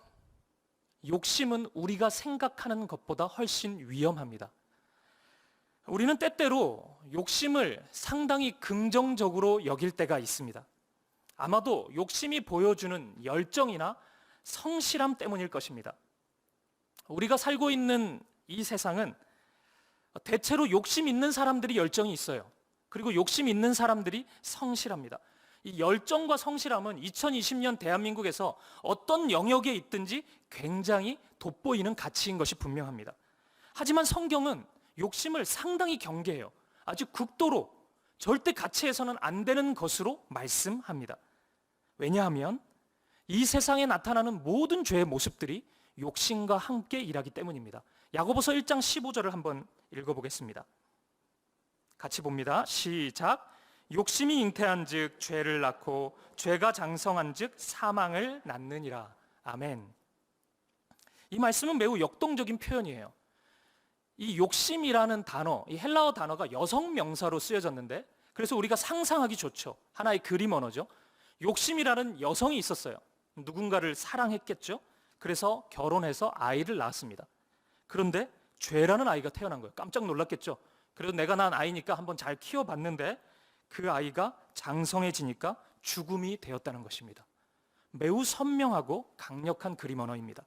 욕심은 우리가 생각하는 것보다 훨씬 위험합니다. 우리는 때때로 욕심을 상당히 긍정적으로 여길 때가 있습니다. 아마도 욕심이 보여주는 열정이나 성실함 때문일 것입니다. 우리가 살고 있는 이 세상은 대체로 욕심 있는 사람들이 열정이 있어요. 그리고 욕심 있는 사람들이 성실합니다. 이 열정과 성실함은 2020년 대한민국에서 어떤 영역에 있든지 굉장히 돋보이는 가치인 것이 분명합니다. 하지만 성경은 욕심을 상당히 경계해요. 아주 극도로 절대 가치해서는 안 되는 것으로 말씀합니다. 왜냐하면 이 세상에 나타나는 모든 죄의 모습들이 욕심과 함께 일하기 때문입니다. 야고보서 1장 15절을 한번 읽어보겠습니다. 같이 봅니다. 시작. 욕심이 잉태한즉 죄를 낳고 죄가 장성한즉 사망을 낳느니라. 아멘. 이 말씀은 매우 역동적인 표현이에요. 이 욕심이라는 단어, 이 헬라어 단어가 여성 명사로 쓰여졌는데 그래서 우리가 상상하기 좋죠. 하나의 그림 언어죠. 욕심이라는 여성이 있었어요. 누군가를 사랑했겠죠. 그래서 결혼해서 아이를 낳았습니다. 그런데 죄라는 아이가 태어난 거예요. 깜짝 놀랐겠죠. 그래도 내가 낳은 아이니까 한번 잘 키워봤는데 그 아이가 장성해지니까 죽음이 되었다는 것입니다. 매우 선명하고 강력한 그림 언어입니다.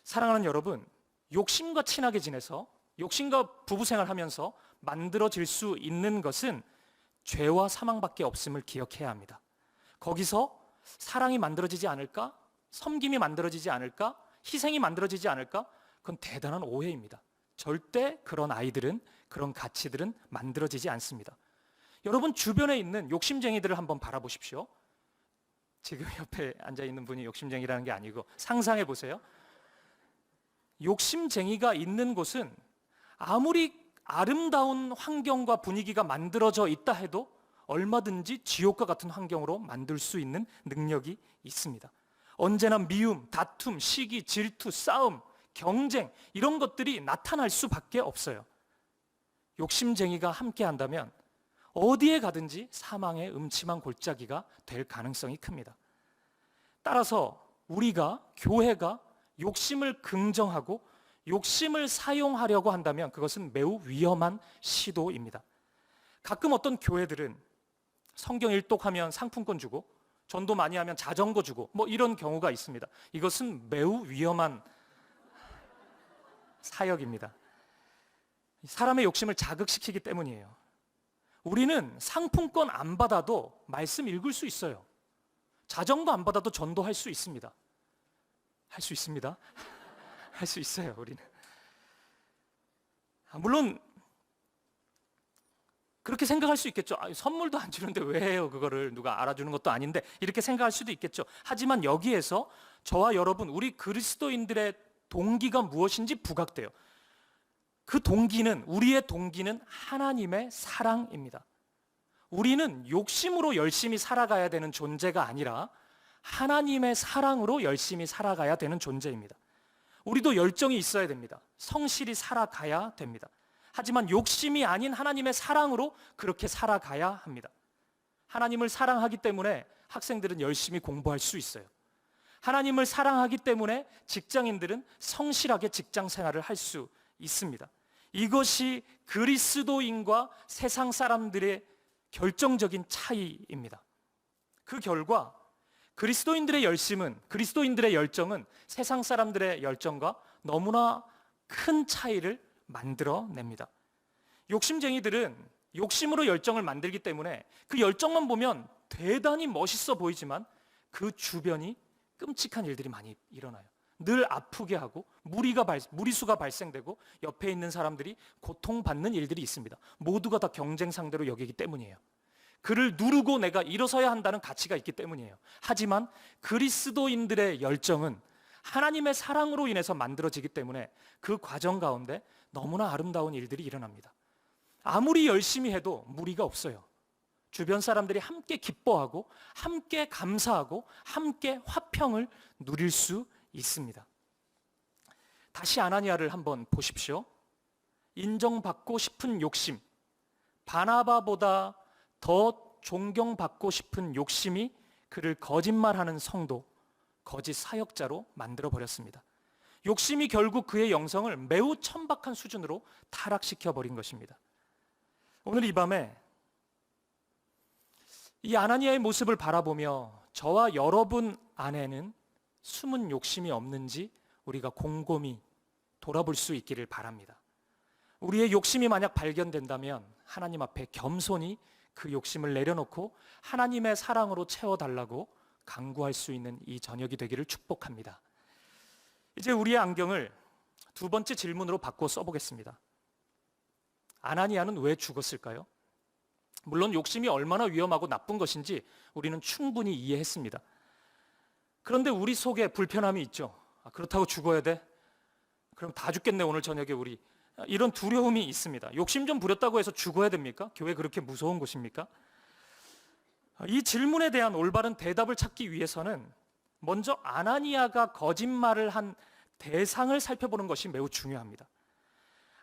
사랑하는 여러분, 욕심과 친하게 지내서 욕심과 부부생활하면서 만들어질 수 있는 것은 죄와 사망밖에 없음을 기억해야 합니다. 거기서 사랑이 만들어지지 않을까? 섬김이 만들어지지 않을까? 희생이 만들어지지 않을까? 그건 대단한 오해입니다. 절대 그런 아이들은, 그런 가치들은 만들어지지 않습니다. 여러분 주변에 있는 욕심쟁이들을 한번 바라보십시오. 지금 옆에 앉아있는 분이 욕심쟁이라는 게 아니고 상상해 보세요. 욕심쟁이가 있는 곳은 아무리 아름다운 환경과 분위기가 만들어져 있다 해도 얼마든지 지옥과 같은 환경으로 만들 수 있는 능력이 있습니다. 언제나 미움, 다툼, 시기, 질투, 싸움, 경쟁 이런 것들이 나타날 수밖에 없어요. 욕심쟁이가 함께 한다면 어디에 가든지 사망의 음침한 골짜기가 될 가능성이 큽니다. 따라서 우리가, 교회가 욕심을 긍정하고 욕심을 사용하려고 한다면 그것은 매우 위험한 시도입니다. 가끔 어떤 교회들은 성경 일독하면 상품권 주고 전도 많이 하면 자전거 주고 뭐 이런 경우가 있습니다. 이것은 매우 위험한 사역입니다. 사람의 욕심을 자극시키기 때문이에요. 우리는 상품권 안 받아도 말씀 읽을 수 있어요. 자전거 안 받아도 전도할 수 있습니다. 할 수 있습니다. 할 수 있어요, 우리는. 물론 그렇게 생각할 수 있겠죠. 선물도 안 주는데 왜 해요? 그거를 누가 알아주는 것도 아닌데, 이렇게 생각할 수도 있겠죠. 하지만 여기에서 저와 여러분, 우리 그리스도인들의 동기가 무엇인지 부각돼요. 그 동기는, 우리의 동기는 하나님의 사랑입니다. 우리는 욕심으로 열심히 살아가야 되는 존재가 아니라 하나님의 사랑으로 열심히 살아가야 되는 존재입니다. 우리도 열정이 있어야 됩니다. 성실히 살아가야 됩니다. 하지만 욕심이 아닌 하나님의 사랑으로 그렇게 살아가야 합니다. 하나님을 사랑하기 때문에 학생들은 열심히 공부할 수 있어요. 하나님을 사랑하기 때문에 직장인들은 성실하게 직장 생활을 할 수 있습니다. 이것이 그리스도인과 세상 사람들의 결정적인 차이입니다. 그 결과 그리스도인들의 열정은 세상 사람들의 열정과 너무나 큰 차이를 만들어냅니다. 욕심쟁이들은 욕심으로 열정을 만들기 때문에 그 열정만 보면 대단히 멋있어 보이지만 그 주변이 끔찍한 일들이 많이 일어나요. 늘 아프게 하고 무리수가 발생되고 옆에 있는 사람들이 고통받는 일들이 있습니다. 모두가 다 경쟁 상대로 여기기 때문이에요. 그를 누르고 내가 일어서야 한다는 가치가 있기 때문이에요. 하지만 그리스도인들의 열정은 하나님의 사랑으로 인해서 만들어지기 때문에 그 과정 가운데 너무나 아름다운 일들이 일어납니다. 아무리 열심히 해도 무리가 없어요. 주변 사람들이 함께 기뻐하고 함께 감사하고 함께 화평을 누릴 수 있습니다. 다시 아나니아를 한번 보십시오. 인정받고 싶은 욕심, 바나바보다 더 존경받고 싶은 욕심이 그를 거짓말하는 성도, 거짓 사역자로 만들어 버렸습니다. 욕심이 결국 그의 영성을 매우 천박한 수준으로 타락시켜 버린 것입니다. 오늘 이 밤에 이 아나니아의 모습을 바라보며 저와 여러분 안에는 숨은 욕심이 없는지 우리가 곰곰이 돌아볼 수 있기를 바랍니다. 우리의 욕심이 만약 발견된다면 하나님 앞에 겸손히 그 욕심을 내려놓고 하나님의 사랑으로 채워달라고 간구할 수 있는 이 저녁이 되기를 축복합니다. 이제 우리의 안경을 두 번째 질문으로 바꿔 써보겠습니다. 아나니아는 왜 죽었을까요? 물론 욕심이 얼마나 위험하고 나쁜 것인지 우리는 충분히 이해했습니다. 그런데 우리 속에 불편함이 있죠. 그렇다고 죽어야 돼? 그럼 다 죽겠네 오늘 저녁에 우리. 이런 두려움이 있습니다. 욕심 좀 부렸다고 해서 죽어야 됩니까? 교회 그렇게 무서운 곳입니까? 이 질문에 대한 올바른 대답을 찾기 위해서는 먼저 아나니아가 거짓말을 한 대상을 살펴보는 것이 매우 중요합니다.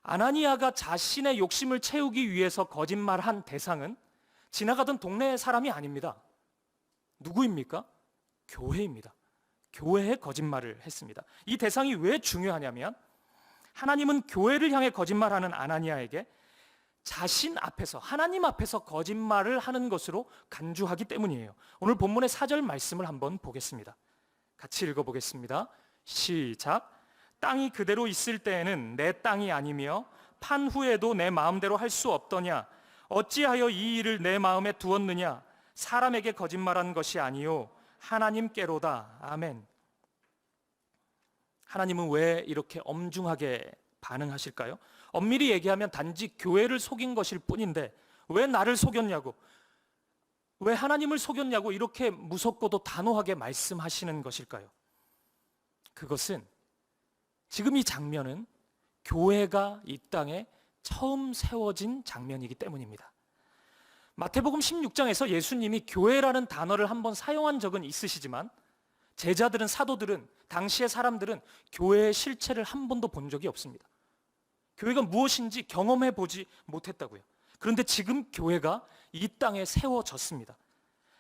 아나니아가 자신의 욕심을 채우기 위해서 거짓말한 대상은 지나가던 동네 사람이 아닙니다. 누구입니까? 교회입니다. 교회에 거짓말을 했습니다. 이 대상이 왜 중요하냐면 하나님은 교회를 향해 거짓말하는 아나니아에게 자신 앞에서, 하나님 앞에서 거짓말을 하는 것으로 간주하기 때문이에요. 오늘 본문의 4절 말씀을 한번 보겠습니다. 같이 읽어보겠습니다. 시작. 땅이 그대로 있을 때에는 내 땅이 아니며 판 후에도 내 마음대로 할 수 없더냐? 어찌하여 이 일을 내 마음에 두었느냐? 사람에게 거짓말한 것이 아니요 하나님께로다. 아멘. 하나님은 왜 이렇게 엄중하게 반응하실까요? 엄밀히 얘기하면 단지 교회를 속인 것일 뿐인데 왜 나를 속였냐고, 왜 하나님을 속였냐고 이렇게 무섭고도 단호하게 말씀하시는 것일까요? 그것은 지금 이 장면은 교회가 이 땅에 처음 세워진 장면이기 때문입니다. 마태복음 16장에서 예수님이 교회라는 단어를 한번 사용한 적은 있으시지만 제자들은, 사도들은, 당시의 사람들은 교회의 실체를 한 번도 본 적이 없습니다. 교회가 무엇인지 경험해 보지 못했다고요. 그런데 지금 교회가 이 땅에 세워졌습니다.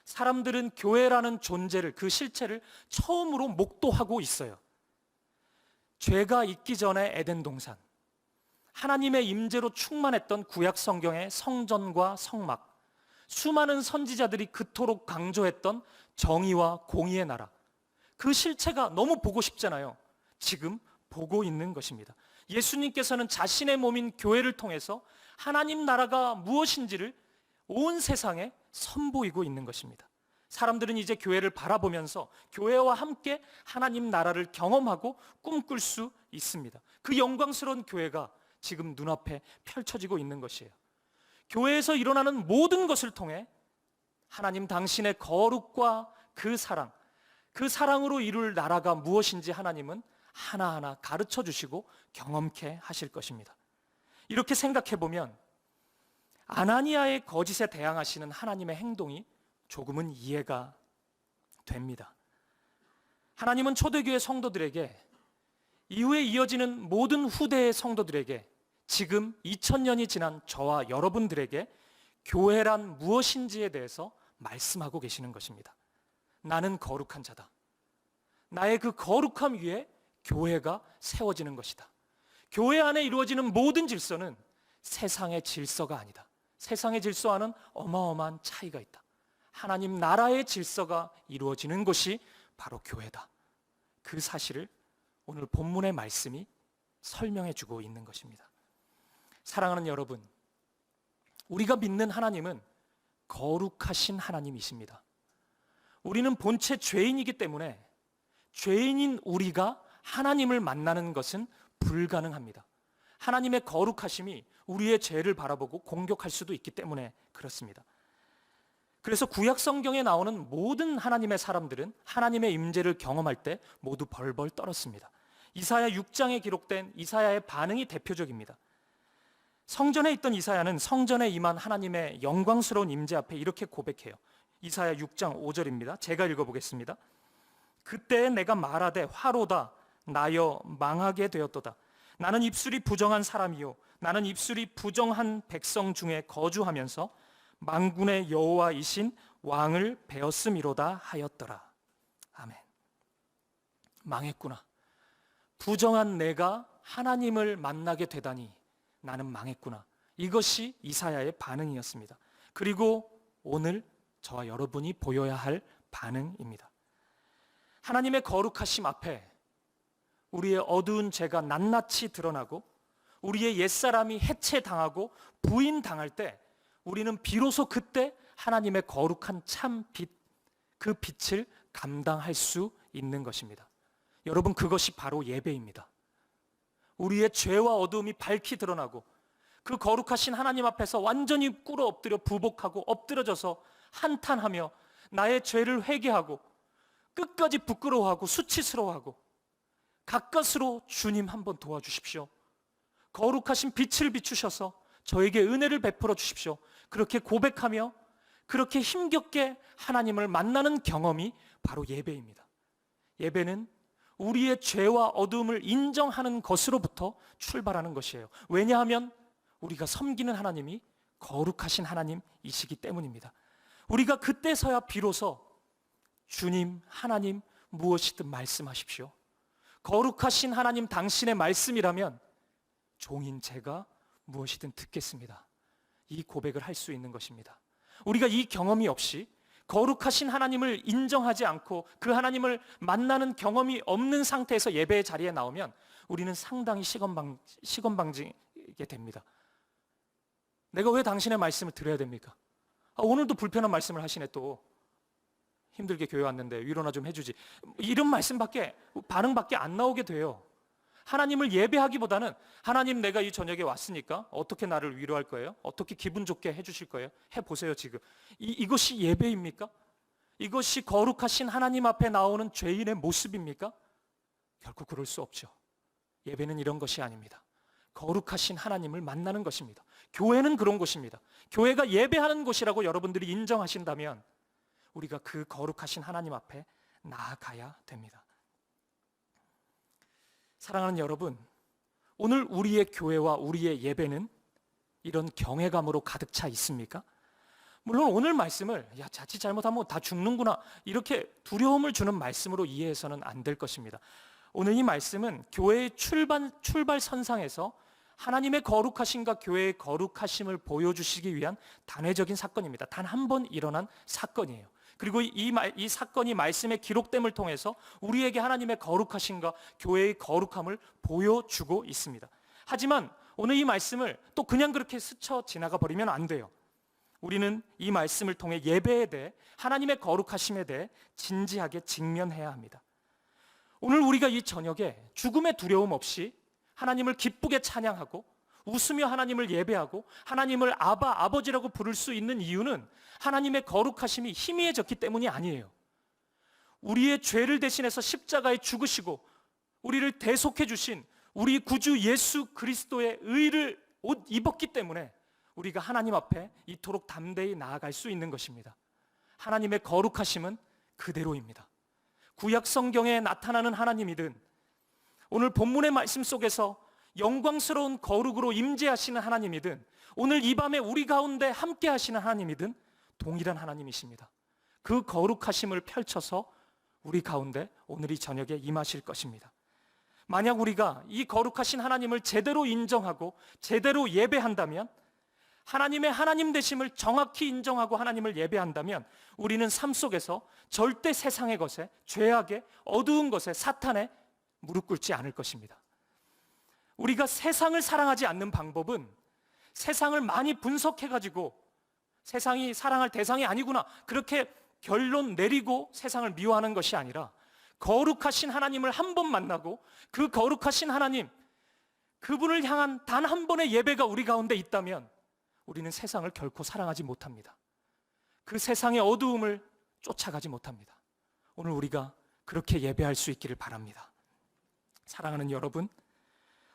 사람들은 교회라는 존재를, 그 실체를 처음으로 목도하고 있어요. 죄가 있기 전에 에덴 동산, 하나님의 임재로 충만했던 구약 성경의 성전과 성막, 수많은 선지자들이 그토록 강조했던 정의와 공의의 나라, 그 실체가 너무 보고 싶잖아요. 지금 보고 있는 것입니다. 예수님께서는 자신의 몸인 교회를 통해서 하나님 나라가 무엇인지를 온 세상에 선보이고 있는 것입니다. 사람들은 이제 교회를 바라보면서 교회와 함께 하나님 나라를 경험하고 꿈꿀 수 있습니다. 그 영광스러운 교회가 지금 눈앞에 펼쳐지고 있는 것이에요. 교회에서 일어나는 모든 것을 통해 하나님 당신의 거룩과 그 사랑으로 이룰 나라가 무엇인지 하나님은 하나하나 가르쳐 주시고 경험케 하실 것입니다. 이렇게 생각해 보면 아나니아의 거짓에 대항하시는 하나님의 행동이 조금은 이해가 됩니다. 하나님은 초대교회 성도들에게, 이후에 이어지는 모든 후대의 성도들에게, 지금 2000년이 지난 저와 여러분들에게 교회란 무엇인지에 대해서 말씀하고 계시는 것입니다. 나는 거룩한 자다. 나의 그 거룩함 위에 교회가 세워지는 것이다. 교회 안에 이루어지는 모든 질서는 세상의 질서가 아니다. 세상의 질서와는 어마어마한 차이가 있다. 하나님 나라의 질서가 이루어지는 곳이 바로 교회다. 그 사실을 오늘 본문의 말씀이 설명해 주고 있는 것입니다. 사랑하는 여러분, 우리가 믿는 하나님은 거룩하신 하나님이십니다. 우리는 본체 죄인이기 때문에 죄인인 우리가 하나님을 만나는 것은 불가능합니다. 하나님의 거룩하심이 우리의 죄를 바라보고 공격할 수도 있기 때문에 그렇습니다. 그래서 구약 성경에 나오는 모든 하나님의 사람들은 하나님의 임재를 경험할 때 모두 벌벌 떨었습니다. 이사야 6장에 기록된 이사야의 반응이 대표적입니다. 성전에 있던 이사야는 성전에 임한 하나님의 영광스러운 임재 앞에 이렇게 고백해요. 이사야 6장 5절입니다. 제가 읽어보겠습니다. 그때 내가 말하되 화로다 나여 망하게 되었도다. 나는 입술이 부정한 사람이요 나는 입술이 부정한 백성 중에 거주하면서 만군의 여호와이신 왕을 배었음이로다 하였더라. 아멘. 망했구나. 부정한 내가 하나님을 만나게 되다니 나는 망했구나. 이것이 이사야의 반응이었습니다. 그리고 오늘 저와 여러분이 보여야 할 반응입니다. 하나님의 거룩하심 앞에 우리의 어두운 죄가 낱낱이 드러나고 우리의 옛사람이 해체당하고 부인당할 때 우리는 비로소 그때 하나님의 거룩한 참 빛, 그 빛을 감당할 수 있는 것입니다. 여러분, 그것이 바로 예배입니다. 우리의 죄와 어두움이 밝히 드러나고 그 거룩하신 하나님 앞에서 완전히 꿇어 엎드려 부복하고 엎드려져서 한탄하며 나의 죄를 회개하고 끝까지 부끄러워하고 수치스러워하고 가까스로 주님 한번 도와주십시오. 거룩하신 빛을 비추셔서 저에게 은혜를 베풀어 주십시오. 그렇게 고백하며 그렇게 힘겹게 하나님을 만나는 경험이 바로 예배입니다. 예배는 우리의 죄와 어두움을 인정하는 것으로부터 출발하는 것이에요. 왜냐하면 우리가 섬기는 하나님이 거룩하신 하나님이시기 때문입니다. 우리가 그때서야 비로소 주님, 하나님 무엇이든 말씀하십시오. 거룩하신 하나님 당신의 말씀이라면 종인 제가 무엇이든 듣겠습니다. 이 고백을 할 수 있는 것입니다. 우리가 이 경험이 없이 거룩하신 하나님을 인정하지 않고 그 하나님을 만나는 경험이 없는 상태에서 예배의 자리에 나오면 우리는 상당히 시건방지게 됩니다. 내가 왜 당신의 말씀을 들어야 됩니까? 오늘도 불편한 말씀을 하시네. 또 힘들게 교회 왔는데 위로나 좀 해주지. 이런 말씀밖에 반응밖에 안 나오게 돼요. 하나님을 예배하기보다는 하나님 내가 이 저녁에 왔으니까 어떻게 나를 위로할 거예요? 어떻게 기분 좋게 해주실 거예요? 해보세요 지금. 이것이 예배입니까? 이것이 거룩하신 하나님 앞에 나오는 죄인의 모습입니까? 결코 그럴 수 없죠. 예배는 이런 것이 아닙니다. 거룩하신 하나님을 만나는 것입니다. 교회는 그런 곳입니다. 교회가 예배하는 곳이라고 여러분들이 인정하신다면 우리가 그 거룩하신 하나님 앞에 나아가야 됩니다. 사랑하는 여러분, 오늘 우리의 교회와 우리의 예배는 이런 경외감으로 가득 차 있습니까? 물론 오늘 말씀을 자칫 잘못하면 다 죽는구나 이렇게 두려움을 주는 말씀으로 이해해서는 안 될 것입니다. 오늘 이 말씀은 교회의 출발선상에서 하나님의 거룩하심과 교회의 거룩하심을 보여주시기 위한 단회적인 사건입니다. 단 한 번 일어난 사건이에요. 그리고 이 사건이 말씀의 기록됨을 통해서 우리에게 하나님의 거룩하심과 교회의 거룩함을 보여주고 있습니다. 하지만 오늘 이 말씀을 또 그냥 그렇게 스쳐 지나가 버리면 안 돼요. 우리는 이 말씀을 통해 예배에 대해, 하나님의 거룩하심에 대해 진지하게 직면해야 합니다. 오늘 우리가 이 저녁에 죽음의 두려움 없이 하나님을 기쁘게 찬양하고 웃으며 하나님을 예배하고 하나님을 아바, 아버지라고 부를 수 있는 이유는 하나님의 거룩하심이 희미해졌기 때문이 아니에요. 우리의 죄를 대신해서 십자가에 죽으시고 우리를 대속해 주신 우리 구주 예수 그리스도의 의를 옷 입었기 때문에 우리가 하나님 앞에 이토록 담대히 나아갈 수 있는 것입니다. 하나님의 거룩하심은 그대로입니다. 구약 성경에 나타나는 하나님이든 오늘 본문의 말씀 속에서 영광스러운 거룩으로 임재하시는 하나님이든 오늘 이 밤에 우리 가운데 함께 하시는 하나님이든 동일한 하나님이십니다. 그 거룩하심을 펼쳐서 우리 가운데 오늘 이 저녁에 임하실 것입니다. 만약 우리가 이 거룩하신 하나님을 제대로 인정하고 제대로 예배한다면, 하나님의 하나님 되심을 정확히 인정하고 하나님을 예배한다면 우리는 삶 속에서 절대 세상의 것에, 죄악에, 어두운 것에, 사탄에 무릎 꿇지 않을 것입니다. 우리가 세상을 사랑하지 않는 방법은 세상을 많이 분석해가지고 세상이 사랑할 대상이 아니구나 그렇게 결론 내리고 세상을 미워하는 것이 아니라, 거룩하신 하나님을 한 번 만나고 그 거룩하신 하나님, 그분을 향한 단 한 번의 예배가 우리 가운데 있다면 우리는 세상을 결코 사랑하지 못합니다. 그 세상의 어두움을 쫓아가지 못합니다. 오늘 우리가 그렇게 예배할 수 있기를 바랍니다. 사랑하는 여러분,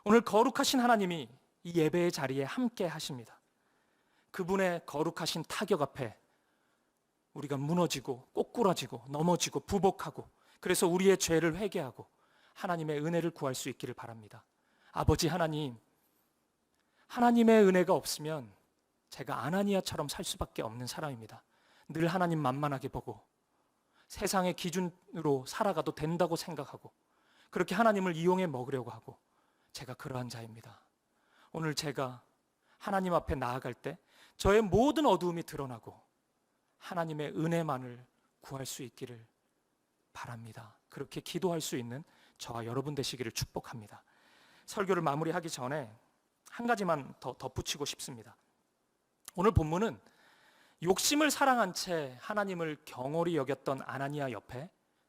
오늘 거룩하신 하나님이 이 예배의 자리에 함께 하십니다. 그분의 거룩하신 타격 앞에 우리가 무너지고 꼬꾸라지고 넘어지고 부복하고, 그래서 우리의 죄를 회개하고 하나님의 은혜를 구할 수 있기를 바랍니다. 아버지 하나님, 하나님의 은혜가 없으면 제가 아나니아처럼 살 수밖에 없는 사람입니다. 늘 하나님 만만하게 보고 세상의 기준으로 살아가도 된다고 생각하고 그렇게 하나님을 이용해 먹으려고 하고, 제가 그러한 자입니다. 오늘 제가 하나님 앞에 나아갈 때 저의 모든 어두움이 드러나고 하나님의 은혜만을 구할 수 있기를 바랍니다. 그렇게 기도할 수 있는 저와 여러분 되시기를 축복합니다. 설교를 마무리하기 전에 한 가지만 더 덧붙이고 싶습니다. 오늘 본문은 욕심을 사랑한 채 하나님을 경홀히 여겼던 아나니아 옆에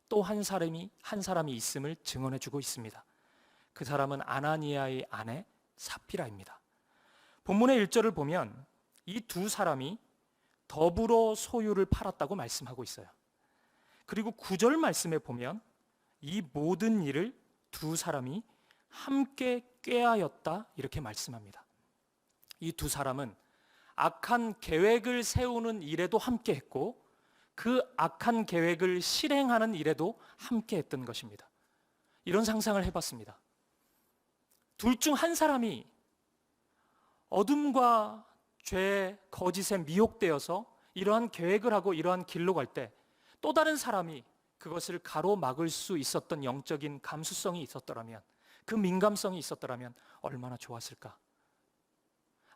또 한 사람이 있음을 증언해주고 있습니다. 그 사람은 아나니아의 아내 삽비라입니다. 본문의 1절을 보면 이 두 사람이 더불어 소유를 팔았다고 말씀하고 있어요. 그리고 9절 말씀에 보면 이 모든 일을 두 사람이 함께 꾀하였다 이렇게 말씀합니다. 이 두 사람은 악한 계획을 세우는 일에도 함께 했고 그 악한 계획을 실행하는 일에도 함께 했던 것입니다. 이런 상상을 해봤습니다. 둘 중 한 사람이 어둠과 죄, 거짓에 미혹되어서 이러한 계획을 하고 이러한 길로 갈 때 또 다른 사람이 그것을 가로막을 수 있었던 영적인 감수성이 있었더라면, 그 민감성이 있었더라면 얼마나 좋았을까.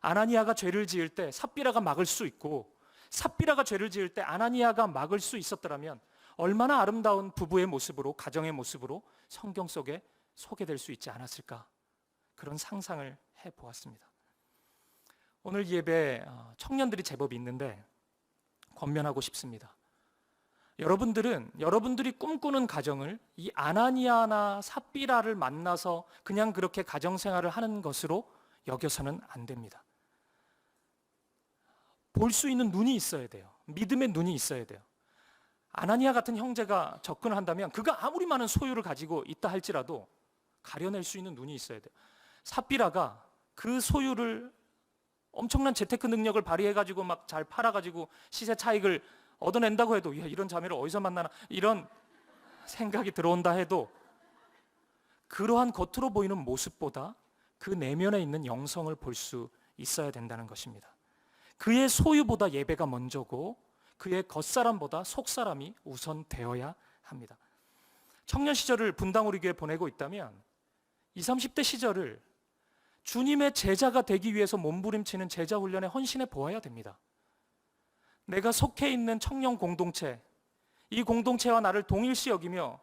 아나니아가 죄를 지을 때 삽비라가 막을 수 있고 삽비라가 죄를 지을 때 아나니아가 막을 수 있었더라면 얼마나 아름다운 부부의 모습으로, 가정의 모습으로 성경 속에 소개될 수 있지 않았을까. 그런 상상을 해보았습니다. 오늘 예배 청년들이 제법 있는데 권면하고 싶습니다. 여러분들이 꿈꾸는 가정을 이 아나니아나 삽비라를 만나서 그냥 그렇게 가정생활을 하는 것으로 여겨서는 안 됩니다. 볼 수 있는 눈이 있어야 돼요. 믿음의 눈이 있어야 돼요. 아나니아 같은 형제가 접근을 한다면 그가 아무리 많은 소유를 가지고 있다 할지라도 가려낼 수 있는 눈이 있어야 돼요. 삽비라가 그 소유를 엄청난 재테크 능력을 발휘해가지고 막 잘 팔아가지고 시세 차익을 얻어낸다고 해도, 야, 이런 자매를 어디서 만나나 이런 생각이 들어온다 해도 그러한 겉으로 보이는 모습보다 그 내면에 있는 영성을 볼 수 있어야 된다는 것입니다. 그의 소유보다 예배가 먼저고 그의 겉사람보다 속사람이 우선 되어야 합니다. 청년 시절을 분당 우리 교회에 보내고 있다면 20, 30대 시절을 주님의 제자가 되기 위해서 몸부림치는 제자 훈련에 헌신해 보아야 됩니다. 내가 속해 있는 청년 공동체, 이 공동체와 나를 동일시 여기며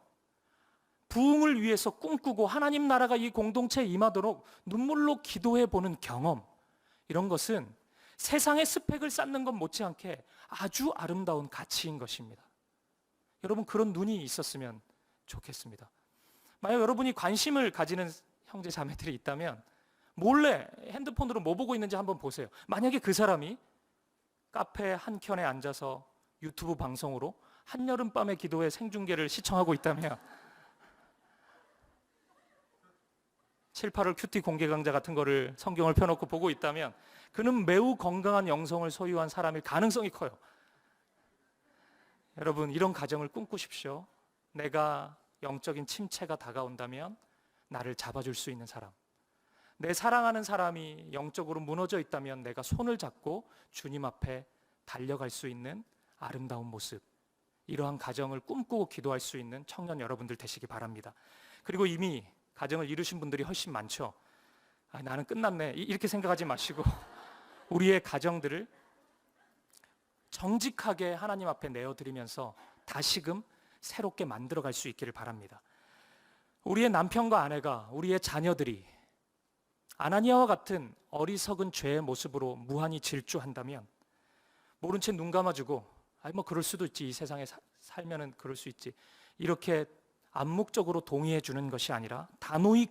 부흥을 위해서 꿈꾸고 하나님 나라가 이 공동체에 임하도록 눈물로 기도해 보는 경험, 이런 것은 세상의 스펙을 쌓는 것 못지않게 아주 아름다운 가치인 것입니다. 여러분, 그런 눈이 있었으면 좋겠습니다. 만약 여러분이 관심을 가지는 형제 자매들이 있다면 몰래 핸드폰으로 뭐 보고 있는지 한번 보세요. 만약에 그 사람이 카페 한켠에 앉아서 유튜브 방송으로 한여름밤의 기도회 생중계를 시청하고 있다면, 7, 8월 큐티 공개 강좌 같은 거를 성경을 펴놓고 보고 있다면 그는 매우 건강한 영성을 소유한 사람일 가능성이 커요. 여러분, 이런 가정을 꿈꾸십시오. 내가 영적인 침체가 다가온다면 나를 잡아줄 수 있는 사람, 내 사랑하는 사람이 영적으로 무너져 있다면 내가 손을 잡고 주님 앞에 달려갈 수 있는 아름다운 모습, 이러한 가정을 꿈꾸고 기도할 수 있는 청년 여러분들 되시기 바랍니다. 그리고 이미 가정을 이루신 분들이 훨씬 많죠. 나는 끝났네, 이렇게 생각하지 마시고 우리의 가정들을 정직하게 하나님 앞에 내어드리면서 다시금 새롭게 만들어갈 수 있기를 바랍니다. 우리의 남편과 아내가, 우리의 자녀들이 아나니아와 같은 어리석은 죄의 모습으로 무한히 질주한다면 모른 채 눈 감아주고 뭐 그럴 수도 있지, 이 세상에 살면은 그럴 수 있지, 이렇게 암묵적으로 동의해 주는 것이 아니라 단호히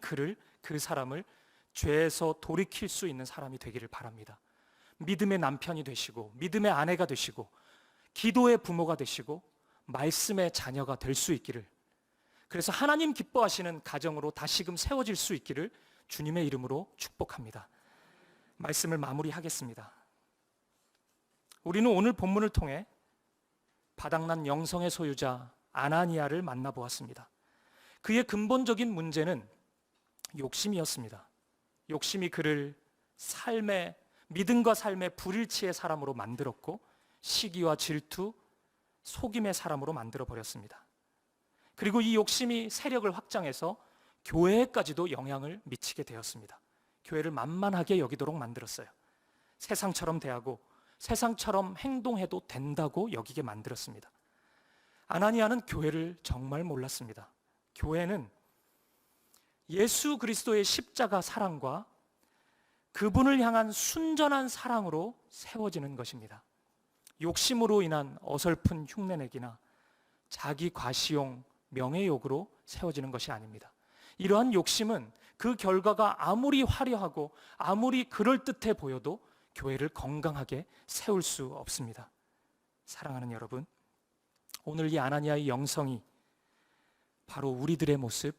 그 사람을 죄에서 돌이킬 수 있는 사람이 되기를 바랍니다. 믿음의 남편이 되시고 믿음의 아내가 되시고 기도의 부모가 되시고 말씀의 자녀가 될 수 있기를, 그래서 하나님 기뻐하시는 가정으로 다시금 세워질 수 있기를 주님의 이름으로 축복합니다. 말씀을 마무리하겠습니다. 우리는 오늘 본문을 통해 바닥난 영성의 소유자 아나니아를 만나보았습니다. 그의 근본적인 문제는 욕심이었습니다. 욕심이 그를 믿음과 삶의 불일치의 사람으로 만들었고 시기와 질투, 속임의 사람으로 만들어버렸습니다. 그리고 이 욕심이 세력을 확장해서 교회에까지도 영향을 미치게 되었습니다. 교회를 만만하게 여기도록 만들었어요. 세상처럼 대하고 세상처럼 행동해도 된다고 여기게 만들었습니다. 아나니아는 교회를 정말 몰랐습니다. 교회는 예수 그리스도의 십자가 사랑과 그분을 향한 순전한 사랑으로 세워지는 것입니다. 욕심으로 인한 어설픈 흉내내기나 자기 과시용 명예욕으로 세워지는 것이 아닙니다. 이러한 욕심은 그 결과가 아무리 화려하고 아무리 그럴듯해 보여도 교회를 건강하게 세울 수 없습니다. 사랑하는 여러분, 오늘 이 아나니아의 영성이 바로 우리들의 모습,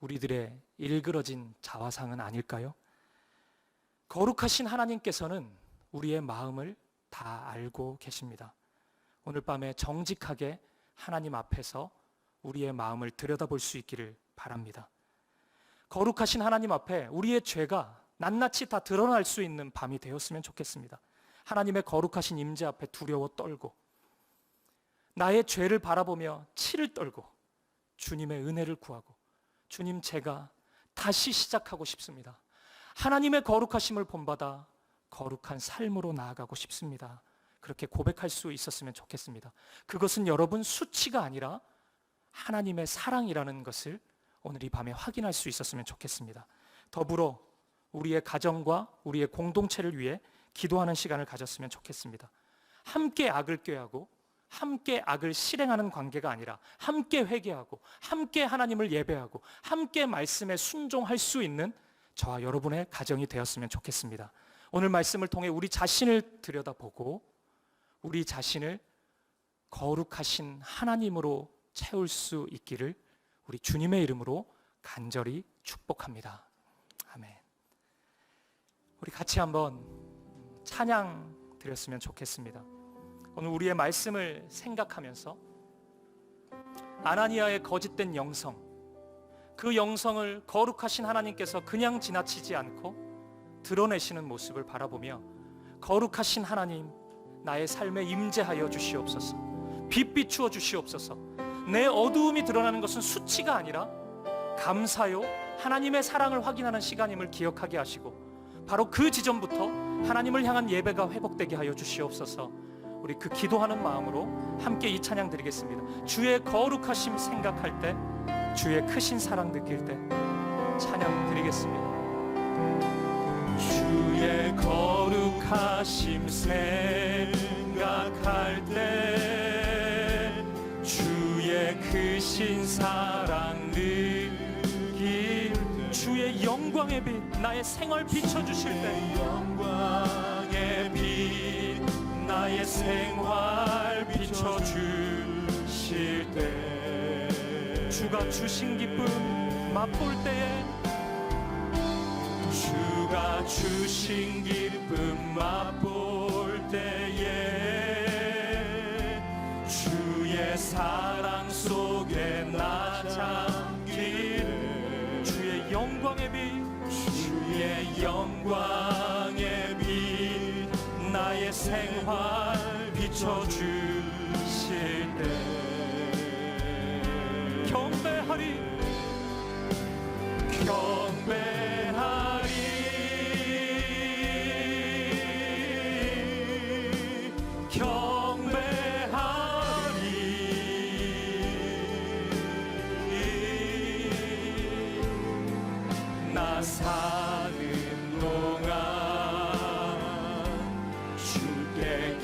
우리들의 일그러진 자화상은 아닐까요? 거룩하신 하나님께서는 우리의 마음을 다 알고 계십니다. 오늘 밤에 정직하게 하나님 앞에서 우리의 마음을 들여다볼 수 있기를 바랍니다. 거룩하신 하나님 앞에 우리의 죄가 낱낱이 다 드러날 수 있는 밤이 되었으면 좋겠습니다. 하나님의 거룩하신 임재 앞에 두려워 떨고 나의 죄를 바라보며 치를 떨고 주님의 은혜를 구하고, 주님, 제가 다시 시작하고 싶습니다. 하나님의 거룩하심을 본받아 거룩한 삶으로 나아가고 싶습니다. 그렇게 고백할 수 있었으면 좋겠습니다. 그것은 여러분 수치가 아니라 하나님의 사랑이라는 것을 오늘 이 밤에 확인할 수 있었으면 좋겠습니다. 더불어 우리의 가정과 우리의 공동체를 위해 기도하는 시간을 가졌으면 좋겠습니다. 함께 악을 꾀하고 함께 악을 실행하는 관계가 아니라 함께 회개하고 함께 하나님을 예배하고 함께 말씀에 순종할 수 있는 저와 여러분의 가정이 되었으면 좋겠습니다. 오늘 말씀을 통해 우리 자신을 들여다보고 우리 자신을 거룩하신 하나님으로 채울 수 있기를 우리 주님의 이름으로 간절히 축복합니다. 아멘. 우리 같이 한번 찬양 드렸으면 좋겠습니다. 오늘 우리의 말씀을 생각하면서 아나니아의 거짓된 영성, 그 영성을 거룩하신 하나님께서 그냥 지나치지 않고 드러내시는 모습을 바라보며 거룩하신 하나님, 나의 삶에 임재하여 주시옵소서. 빛 비추어 주시옵소서. 내 어두움이 드러나는 것은 수치가 아니라 감사요 하나님의 사랑을 확인하는 시간임을 기억하게 하시고 바로 그 지점부터 하나님을 향한 예배가 회복되게 하여 주시옵소서. 우리 그 기도하는 마음으로 함께 이 찬양 드리겠습니다. 주의 거룩하심 생각할 때, 주의 크신 사랑 느낄 때 찬양 드리겠습니다. 주의 거룩하심 생각할 때 주의 크신 사랑 느낄 주의 영광의 빛 나의 생활 비춰주실 때 영광의 빛 나의 생활 비춰주실 때 주가 주신 기쁨 맛볼 때에 주가 주신 기쁨 맛볼 때에 주의 사랑 속에 나 잠길 주의 영광의 빛 주의 영광의 빛 나의 생활 비춰주실 때 경배하리 나 사는 동안 주께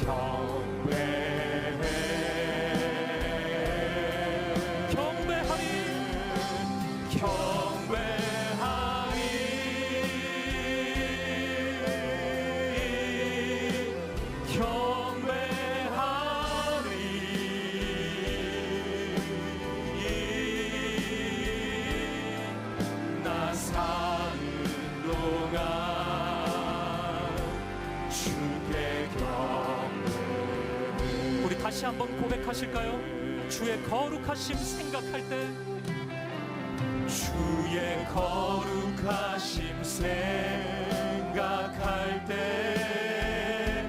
나 사는 동안 주께 경배하리. 우리 다시 한번 고백하실까요? 주의 거룩하심 생각할 때 주의 거룩하심 생각할 때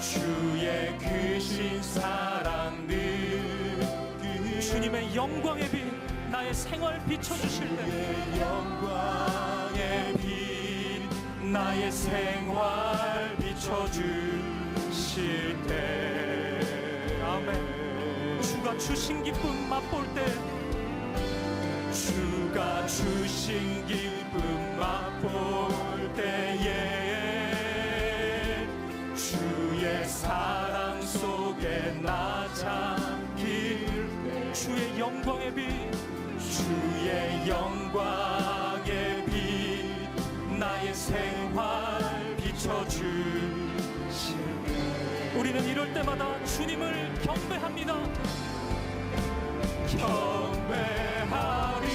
주의 크신 사랑 느끼 주님의 영광의 빛 나의 생활 비춰주실 때 영광의 빛 나의 생활 비춰주실 때 아멘. 주가 주신 기쁨 맛볼 때 주가 주신 기쁨 맛볼 때에 주의 사랑 속에 나 잠길 때 주의 영광의 빛 주의 영광의 빛 나의 생활 비춰주실 때 우리는 이럴 때마다 주님을 경배합니다. 경배하리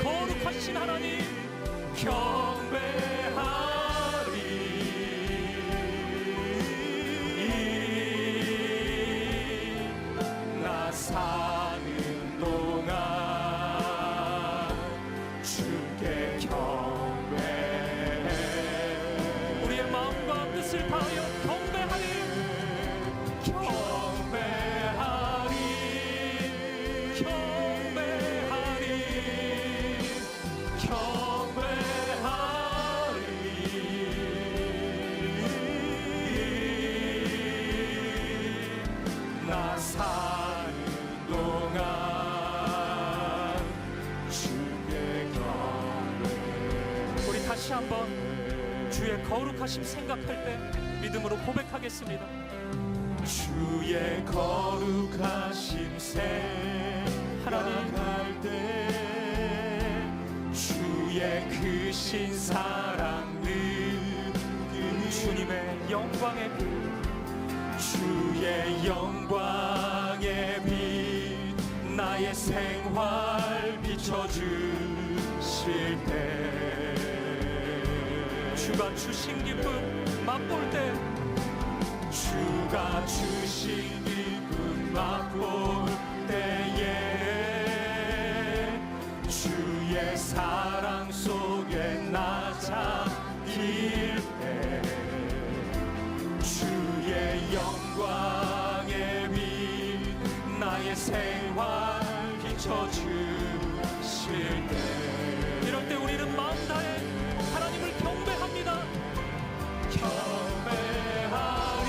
거룩하신 하나님 경배하리 나 사는 동안 주께 경배해 우리의 마음과 뜻을 다하여 경배하리 나 사는 동안 주께 경배 우리 다시 한번 주의 거룩하심 생각할 때 믿음으로 고백하겠습니다. 주의 거룩하심 생각할 때 주의 크신 사랑 느끼 주님의 영광의 빛 주의 영광의 빛 나의 생활 비춰주실 때 주가 주신 기쁨 맛볼 때 주가 주신 기쁨 맛볼 때에 주의 사랑 속에 나 잠길 때 주의 영광의 빛 나의 생활 비춰주실 때 이럴 때 우리는 마음 다해 하나님을 경배합니다. 경배하리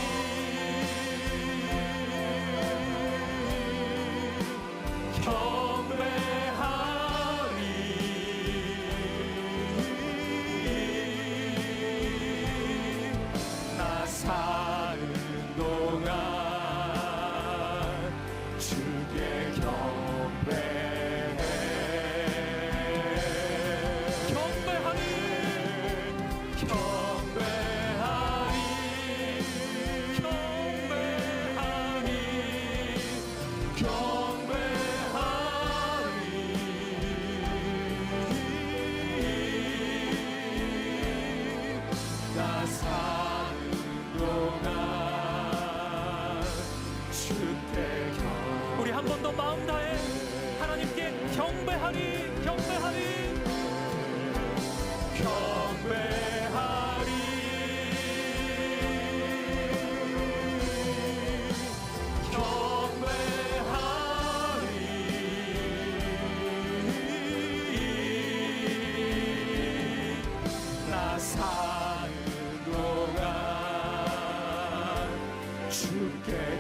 사는 동안 주께 우리 한 번 더 마음 다해 하나님께 경배하리 경배하리 경배하리 경배하리 나 사는 동안 주께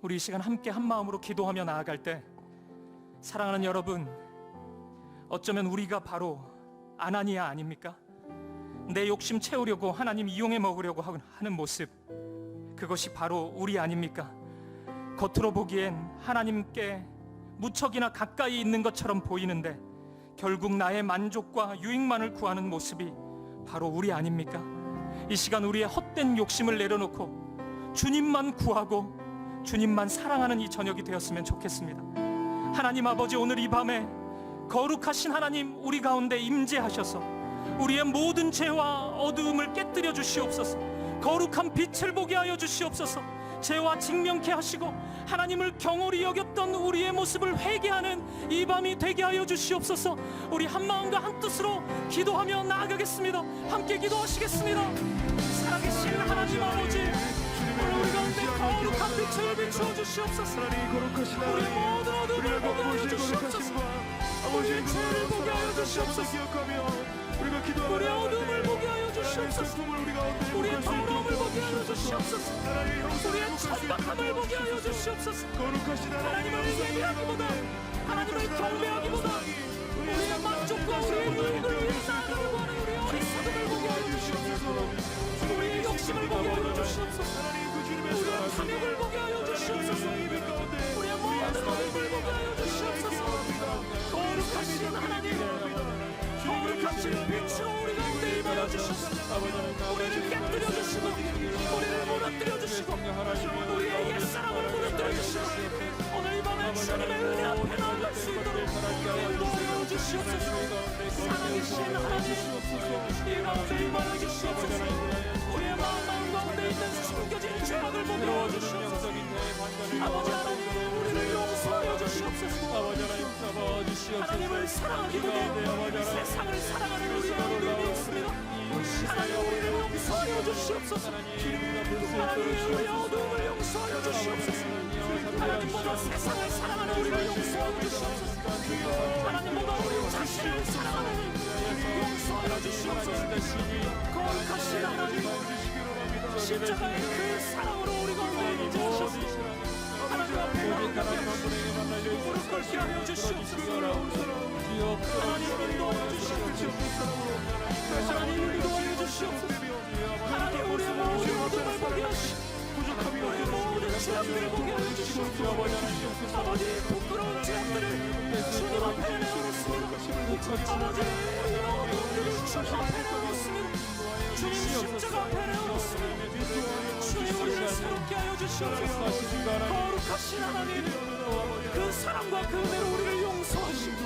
우리 이 시간 함께 한 마음으로 기도하며 나아갈 때 사랑하는 여러분, 어쩌면 우리가 바로 아나니아 아닙니까? 내 욕심 채우려고 하나님 이용해 먹으려고 하는 모습, 그것이 바로 우리 아닙니까? 겉으로 보기엔 하나님께 무척이나 가까이 있는 것처럼 보이는데 결국 나의 만족과 유익만을 구하는 모습이 바로 우리 아닙니까? 이 시간 우리의 헛된 욕심을 내려놓고 주님만 구하고 주님만 사랑하는 이 저녁이 되었으면 좋겠습니다. 하나님 아버지, 오늘 이 밤에 거룩하신 하나님 우리 가운데 임재하셔서 우리의 모든 죄와 어두움을 깨뜨려 주시옵소서. 거룩한 빛을 보게 하여 주시옵소서. 죄와 직면케 하시고 하나님을 경홀히 여겼던 우리의 모습을 회개하는 이 밤이 되게 하여 주시옵소서. 우리 한 마음과 한 뜻으로 기도하며 나아가겠습니다. 함께 기도하시겠습니다. 살아계신 하나님 아버지, 오늘 우리 가운데 거룩한 빛을 비추어 주시옵소서. 우리의 모든 어둠을 보게 하여 주시옵소서. 우리의 죄를 보게 하여 주시옵소서. 우리의 어둠을 보게 하여 주시옵소서. 우리의 더러움을 보게 하여 주시옵소서. 우리의 천박함을 보게 하여 주시옵소서. 하나님을 예배하기보다, 하나님을 경배하기보다 우리의 만족과 우리의 유익을 위해 나아가려고 하는 우리의 어리석음을 보게 하여 주시옵소서. 우리의 욕심을 보게 하여 주시옵소서. 우리의 탐욕을 보게 하여 주시옵소서. 우리의 모든 어둠을 보게 하여 주시옵소서. 거룩하신 하나님, 거룩하신 빛으로 우리 가운데 임하여 주셔서 우리를 깨뜨려 주시고 우리를 무너뜨려 주시고 우리의 옛사람을 무너뜨려 주시고 오늘 이 밤에 주님의 은혜 앞에 나아갈 수 있도록 인도하여 주시옵소서. 살아계신 하나님, 이 가운데 임하여 주시옵소서. 우리의 마음 가운데 있는 숨겨진 죄악을 보게 하여 주시옵소서. 아버지 하나님, 우리를 용서하여 주시옵소서. 하나님을 사랑하기보다 세상을 사랑하는 우리의 믿음이 있습니다. 하나님, 우리를 용서하여 주시옵소서. 하나님, 우리의 어두움을 용서하여 주시옵소서. 하나님보다 세상을 사랑하는 우리를 용서하여 주시옵소서. 하나님보다 우리 자신을 사랑하는 용서하여 주시옵소서. 거룩하신 하나님, 십자가의 그 사랑으로 우리 가운데 임재하셔서 하나님 앞에 나아가게 하시고 무릎 꿇게 하여 주시옵소서. 하나님 인도하여 주시옵소서. 하나님 인도하여 주시옵소서. 하나님, 우리의 모든 어둠을 보게 하시고 우리의 모든 죄악들을 보게 하여 주시옵소서. 아버지, 부끄러운 죄악들을 주님 앞에 내어놓습니다. 아버지, 우리의 어둠들을 주님 앞에 내어놓습니다. 주님 십자가 앞에 내어놓습니다. 주님, 우리를 새롭게 하여 주시옵소서. 거룩하신 하나님, 그 사랑과 그 은혜로 우리를 용서하시고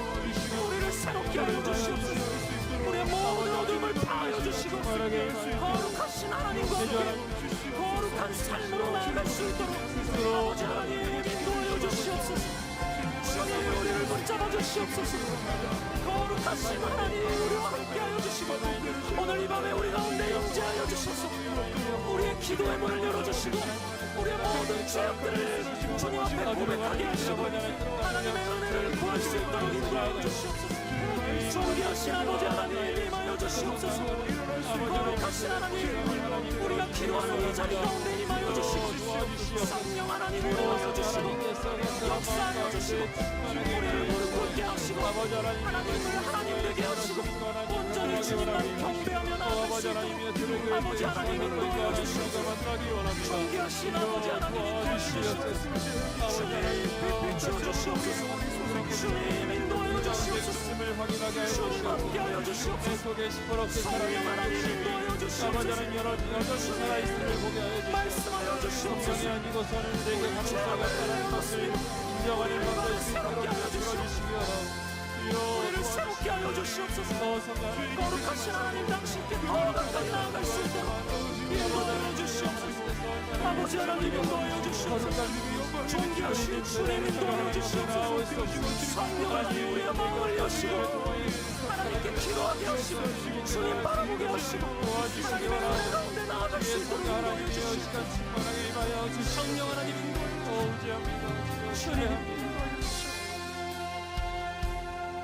우리를 새롭게 하여 주시옵소서. 우리의 모든 어둠을 파하여 주시고 거룩하신 하나님과 함께 거룩한 삶으로 나아갈 수 있도록 아버지 하나님 인도하여 주시옵소서. 주님, 우리를 붙잡아 주시옵소서. 거룩하신 하나님, 우리와 함께하여 주시고 오늘 이 밤에 우리 가운데 임재하여 주셔서 우리의 기도의 문을 열어주시고 우리의 모든 죄악들을 주님 앞에 고백하게 하시고 하나님의 은혜를 구할 수 있도록 인도하여 주시옵소서. 존귀하신 아버지 하나님, 임하여 주시옵소서. 거룩하신 하나님, 우리가 기도하는 이 자리 가운데 임하여 주시고 성령 하나님 임하여 주시고 역사하여 주시고 우리를 무릎 꿇게 하시고 하나님을 하나님 되게 하시고 온전히 주님만 경배하며 나아갈 수 있도록 아버지 하나님 인도하여 주시옵소서. 존귀하신 아버지 하나님 인도하여 주시옵소서. 주님 비추어 주시옵소서. 주님 인도하여 주시옵소서. 주님 함께하여 주시옵소서. 성령 하나님 인도하여 주시옵소서. 주님 말씀하여 주시옵소서. 우리 죄악을 내어놓습니다. 우리를 새롭게 하여 주시옵소서. 우리를 새롭게 하여 주시옵소서. 거룩하신 하나님 당신께 더 가까이 나아갈 수 있도록 인도하여 주시옵소서. 아버지 하나님 인도하여 주시옵소서. 존귀하신 주님 인도하여 주시옵소서. 성령 하나님 우리의 마음을 여시고 하나님께 기도하게 하시고 주님 바라보게 하시고 하나님의 은혜 가운데 나아갈 수 있도록 인도하여 주시옵소서. 성령 하나님 인도하여 주시옵소서.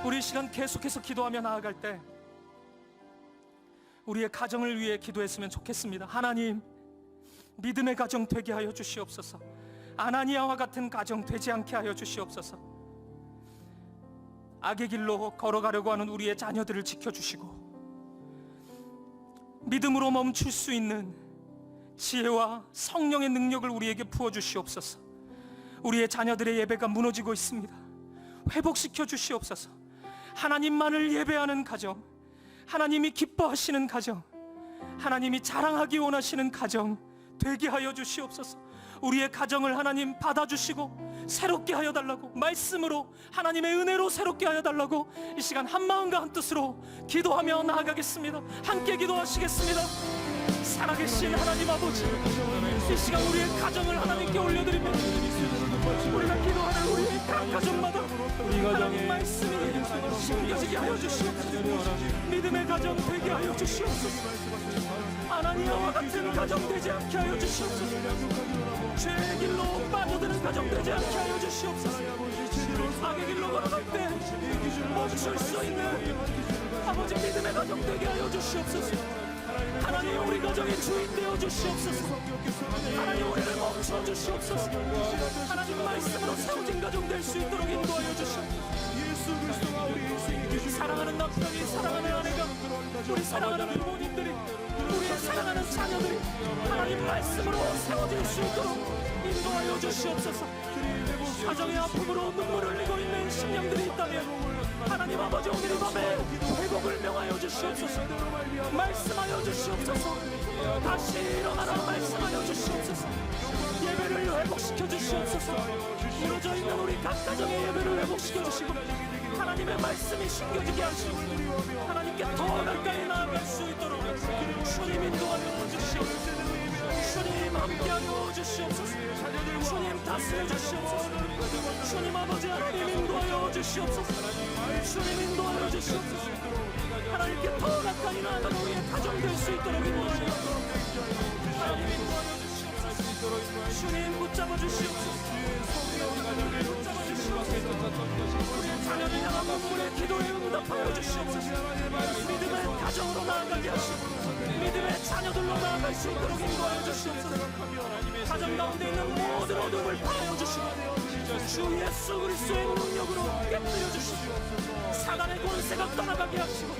우리 이 시간 계속해서 기도하며 나아갈 때 우리의 가정을 위해 기도했으면 좋겠습니다. 하나님, 믿음의 가정 되게 하여 주시옵소서. 아나니아와 같은 가정 되지 않게 하여 주시옵소서. 악의 길로 걸어가려고 하는 우리의 자녀들을 지켜주시고 믿음으로 멈출 수 있는 지혜와 성령의 능력을 우리에게 부어주시옵소서. 우리의 자녀들의 예배가 무너지고 있습니다. 회복시켜 주시옵소서. 하나님만을 예배하는 가정, 하나님이 기뻐하시는 가정, 하나님이 자랑하기 원하시는 가정 되게 하여 주시옵소서. 우리의 가정을 하나님 받아주시고 새롭게 하여 달라고, 말씀으로 하나님의 은혜로 새롭게 하여 달라고 이 시간 한마음과 한뜻으로 기도하며 나아가겠습니다. 함께 기도하시겠습니다. 살아계신 하나님 아버지, 이 시간 우리의 가정을 하나님께 올려드리며 우리가 기도하는 우리의 각 가정마다 하나님 말씀이 심겨지게 하여 주시옵소서. 믿음의 가정 되게 하여 주시옵소서. 아나니아와 같은 가정 되지 않게 하여 주시옵소서. 죄의 길로 빠져드는 가정 되지 않게 하여 주시옵소서. 악의 길로 걸어갈 때 멈출 수 있는 아버지 믿음의 가정 되게 하여 주시옵소서. 하나님 우리 가정의 주인 되어 주시옵소서. 하나님 우리를 멈춰 주시옵소서. 하나님 말씀으로 세워진 가정 될 수 있도록 인도하여 주시옵소서. 사랑하는 남편이, 사랑하는 아내가, 우리 사랑하는 부모님들이, 우리의 사랑하는 자녀들이 하나님 말씀으로 세워질 수 있도록 인도하여 주시옵소서. 가정의 아픔으로 눈물을 흘리고 있는 심령들이 있다면 하나님 아버지 오늘 이 밤에 회복을 명하여 주시옵소서. 말씀하여 주시옵소서. 다시 일어나라 말씀하여 주시옵소서. 예배를 회복시켜 주시옵소서. 무너져 있는 우리 각 가정의 예배를 회복시켜 주시고 하나님의 말씀이 심겨지게 하시고 하나님께 더 가까이 나아갈 수 있도록 주님 인도하여 주시옵소서. 주님 함께하여 주시옵소서. 주님 다스려 주시옵소서. 주님 아버지 하나님 인도하여 주시옵소서. 주님 인도하여 주시옵소서. 하나님께 더 가까이 나아가는 우리의 가정 될 수 있도록 인도하여 하나님 인도하여 주시옵소서. 주님 붙잡아 주시옵소서. 붙잡아 주시옵소서. 우리의 자녀를 향한 눈물의 기도에 응답하여 주시옵소서. 믿음의 가정으로 나아가게 하시고 믿음의 자녀들로 나아갈 수 있도록 인도하여 주시옵소서. 가정 가운데 있는 모든 어둠을 파하여 주시고 주 예수 그리스도의 능력으로 깨뜨려 주시고 사단의 권세가 떠나가게 하시고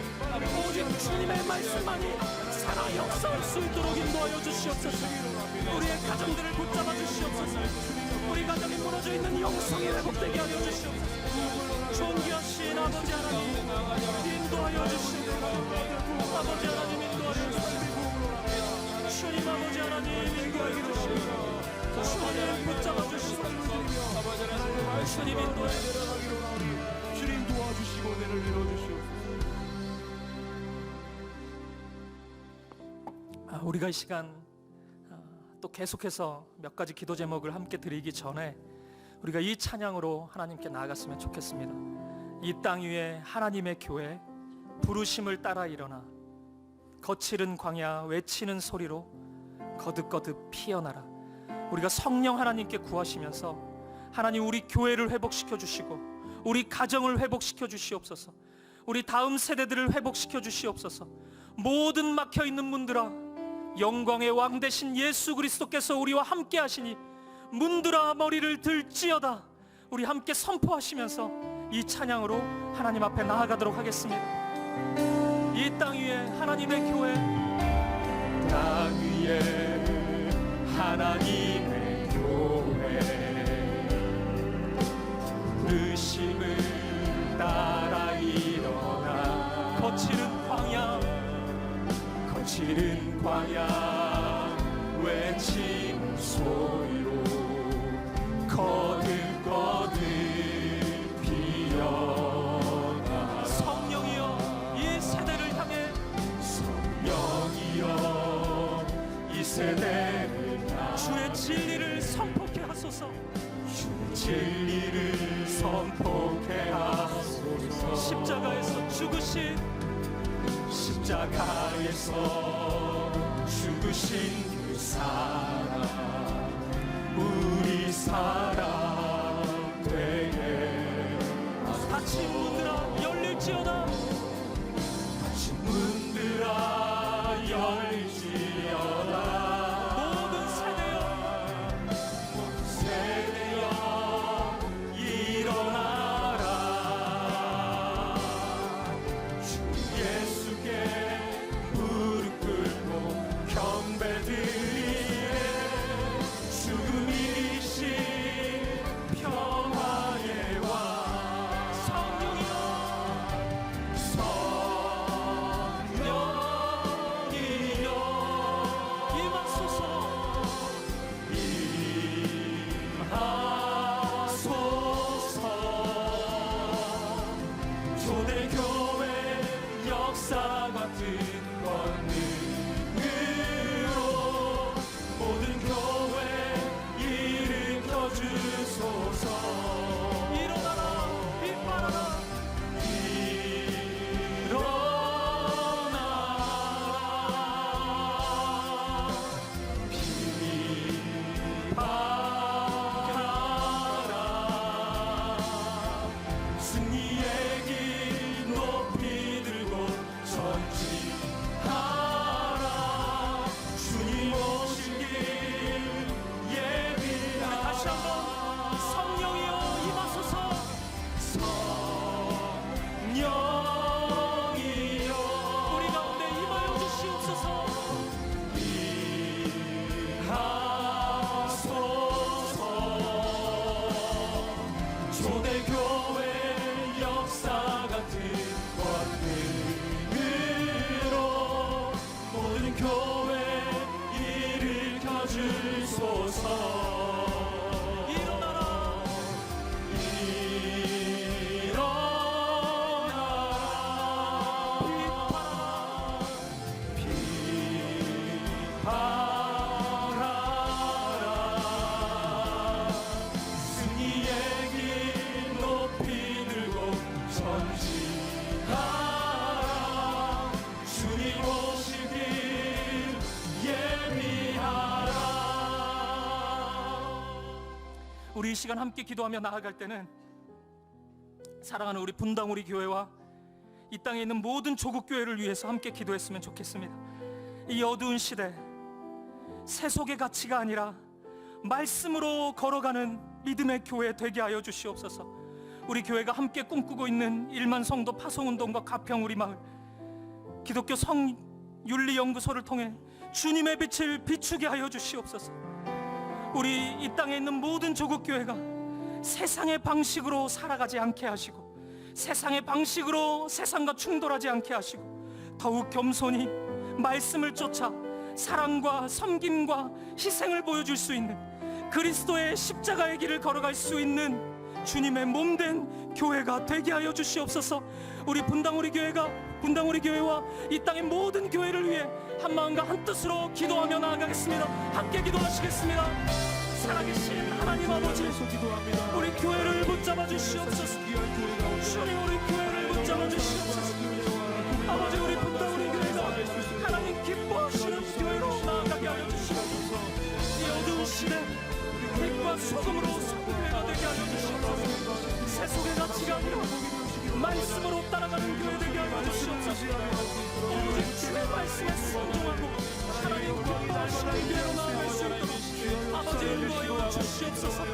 오직 주님의 말씀만이 살아 역사할 수 있도록 인도하여 주시옵소서. 우리의 가정들을 붙잡아 주시옵소서. 우리 가정이 무너져 있는 영성이 회복되게 하여 주시옵소서. 존귀하신 아버지 하나님 인도하여 주시옵소서. 아버지 하나님 인도하여 주시옵소서. 주님 아버지 하나님 인도하여 주시옵소서. 주님 붙잡아 주시옵소서. 주님 인도하여 주시옵소서. 주님 도와주시고 은혜를 내려주시옵소서. 우리가 이 시간 또 계속해서 몇 가지 기도 제목을 함께 드리기 전에 우리가 이 찬양으로 하나님께 나아갔으면 좋겠습니다. 이 땅 위에 하나님의 교회 부르심을 따라 일어나 거칠은 광야 외치는 소리로 거듭거듭 피어나라. 우리가 성령 하나님께 구하시면서 하나님 우리 교회를 회복시켜 주시고 우리 가정을 회복시켜 주시옵소서. 우리 다음 세대들을 회복시켜 주시옵소서. 모든 막혀있는 문들아 영광의 왕 되신 예수 그리스도께서 우리와 함께 하시니 문들아 머리를 들지어다. 우리 함께 선포하시면서 이 찬양으로 하나님 앞에 나아가도록 하겠습니다. 이 땅 위에 하나님의 교회, 땅 위에 하나님의 교회, 부르심을 따라 일어나 거칠은 광야 외침 소리로 거듭거듭 피어나 성령이여 이 세대를 향해 성령이여 이 세대를 향해 주의 진리를 선포케 하소서. 주의 진리를 선포케 하소서. 십자가에서 죽으신 그 사랑 우리 사랑 되게 닫힌 문들아 열릴지어다. 닫힌 문들아 열릴지어다. 모든 세대여 일어나라. 주 예수께 무릎 꿇고 경배드리네. 죽음이 이신 평화의 왕 성령이여 임하소서. 초대교회 역사 같은 권능으로 모든 교회 일으켜 주소서. 일어나라 빛발하라. 승리의 길 높이 들고 전진하라. 주님 오신 길 예비하라. 다시 한번 성령이여 임하소서. 성령이여 우리 가운데 임하여 주시옵소서. 임하소서. 초대교회 역사 같은 권능으로 모든 교회 일으켜 주소서. 일어나라 빛발하라. 승리의 길 높이 들고 전진하라. 주님 오실 길 예비하라. 우리 이 시간 함께 기도하며 나아갈 때는 사랑하는 우리 분당 우리 교회와 이 땅에 있는 모든 조국 교회를 위해서 함께 기도했으면 좋겠습니다. 이 어두운 시대 세속의 가치가 아니라 말씀으로 걸어가는 믿음의 교회 되게 하여 주시옵소서. 우리 교회가 함께 꿈꾸고 있는 1만 성도 파송운동과 가평 우리 마을 기독교 성윤리연구소를 통해 주님의 빛을 비추게 하여 주시옵소서. 우리 이 땅에 있는 모든 조국 교회가 세상의 방식으로 살아가지 않게 하시고 세상의 방식으로 세상과 충돌하지 않게 하시고 더욱 겸손히 말씀을 쫓아 사랑과 섬김과 희생을 보여줄 수 있는 그리스도의 십자가의 길을 걸어갈 수 있는 주님의 몸된 교회가 되게 하여 주시옵소서. 우리 분당 우리 교회와 이 땅의 모든 교회를 위해 한 마음과 한 뜻으로 기도하며 나아가겠습니다. 함께 기도하시겠습니다. 살아계신 하나님 아버지, 우리 교회를 붙잡아 주시옵소서. 주님 우리 교회를 붙잡아 주시옵소서. 아버지 우리 분당 우리 교회가 하나님 기뻐하시는 교회로 나아가게 하여 주시옵소서. 이 어두운 시대 빛과 소금으로 교회가 되게 하여 주시옵소서. 세속의 가치가 아니라 말씀으로 따라가는 교회 되게 하여 주시옵소서. 오직 주의 말씀에 순종하고 하나님 기뻐하시는 교회로 나아갈 수 있도록 아버지 인도하여 주시옵소서.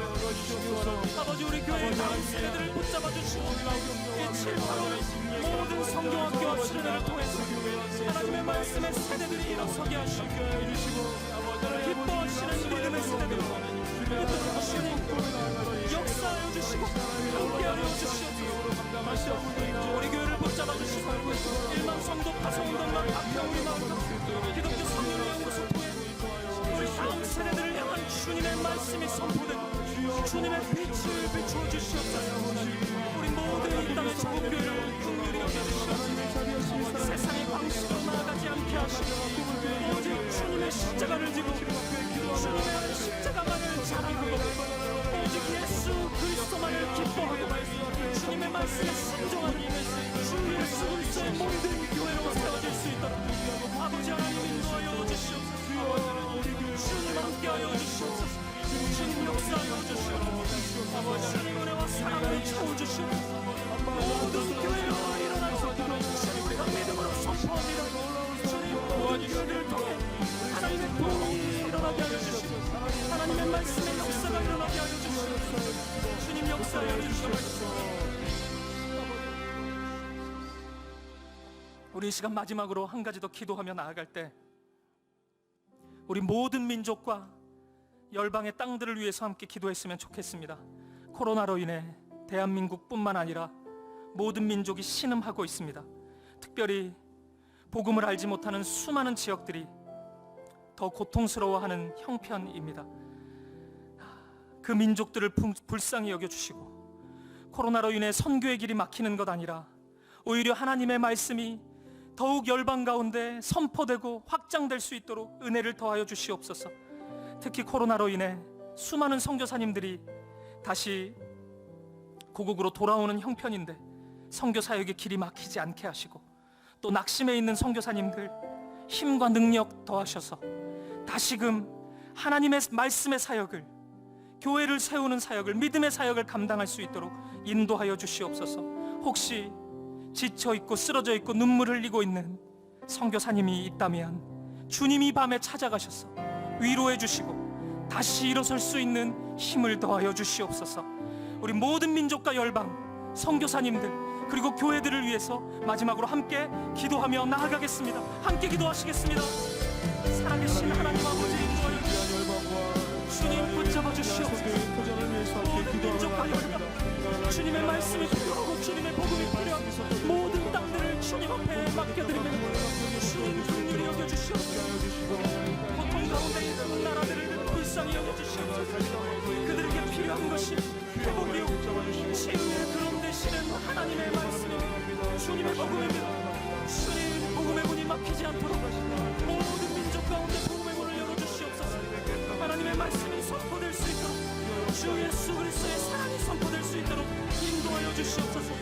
아버지 우리 교회의 다음 세대들을 붙잡아 주시고 이 7, 8월 모든 성경학교와 수련회를 통해서 하나님의 말씀의 세대들이 일어서게 하시고 기뻐하시는 믿음의 세대들 주님 역사하여 주시고 함께하여 주시옵소서. 우리 교회를 붙잡아 주시고 1만 성도 파송운동과 박평우리 마음과 기독교 성령의 연구소에 우리 다음 세대들을 향한 주님의 말씀이 선포되고 주님의 빛을 비추어 주시옵소서. 우리 모든 이 땅의 전국교회를 긍휼히 여겨주시옵소서. 세상의 방식으로 나아가지 않게 하시고 오직 주님의 십자가를 지고 주님의 십자가만을 자랑하고 오직 예수 그리스도만을 기뻐하고 주님의 말씀에 순종하는 주 예수 그리스도의 모든 교회로 세워질 수 있도록 아버지 하나님 인도하여 주시옵소서. 주님 함께하여 주시옵소서. 주님 역사하여 주시옵소서. 아버지 하나님 은혜와 사랑을 채워주시옵소서. 모든 교회로 일어나서 주님과 믿음으로 선포합니다. 주님 모든 교회를 통해 하나님의 도움이 일어나게 하여 주시고 하나님의 말씀의 역사가 일어나게 하여 주시옵소서. 주님 역사하여 주시옵소서. 우리 이 시간 마지막으로 한 가지 더 기도하며 나아갈 때 우리 모든 민족과 열방의 땅들을 위해서 함께 기도했으면 좋겠습니다. 코로나로 인해 대한민국뿐만 아니라 모든 민족이 신음하고 있습니다. 특별히 복음을 알지 못하는 수많은 지역들이 더 고통스러워하는 형편입니다. 그 민족들을 불쌍히 여겨주시고 코로나로 인해 선교의 길이 막히는 것 아니라 오히려 하나님의 말씀이 더욱 열방 가운데 선포되고 확장될 수 있도록 은혜를 더하여 주시옵소서. 특히 코로나로 인해 수많은 선교사님들이 다시 고국으로 돌아오는 형편인데 선교 사역의 길이 막히지 않게 하시고 또 낙심해 있는 선교사님들 힘과 능력 더하셔서 다시금 하나님의 말씀의 사역을 교회를 세우는 사역을 믿음의 사역을 감당할 수 있도록 인도하여 주시옵소서. 혹시 지쳐있고 쓰러져있고 눈물 흘리고 있는 선교사님이 있다면 주님이 밤에 찾아가셔서 위로해 주시고 다시 일어설 수 있는 힘을 더하여 주시옵소서. 우리 모든 민족과 열방 선교사님들 그리고 교회들을 위해서 마지막으로 함께 기도하며 나아가겠습니다. 함께 기도하시겠습니다. 살아계신 하나님 아버지 인도하여 주시옵소서. 주님 붙잡아 주시옵소서. 모든 민족과 열방 주님의 말씀이 필요하고 주님의 복음이 필요한 모든 땅들을 주님 앞에 맡겨드리며 주님 긍휼히 여겨주시옵소서. 고통 가운데 있는 나라들을 불쌍히 여겨주시옵소서. 그들에게 필요한 것이 회복이요 치유의 그런 되시는 하나님의 말씀입니다. 주님의 복음입니다. 주님 복음의 문이 막히지 않도록 모든 민족 가운데 복음의 문을 열어주시옵소서. 하나님의 말씀이 선포될 수 있도록 주 예수 그리스도의 사랑이 선포될 수 있도록 인도하여 주시옵소서.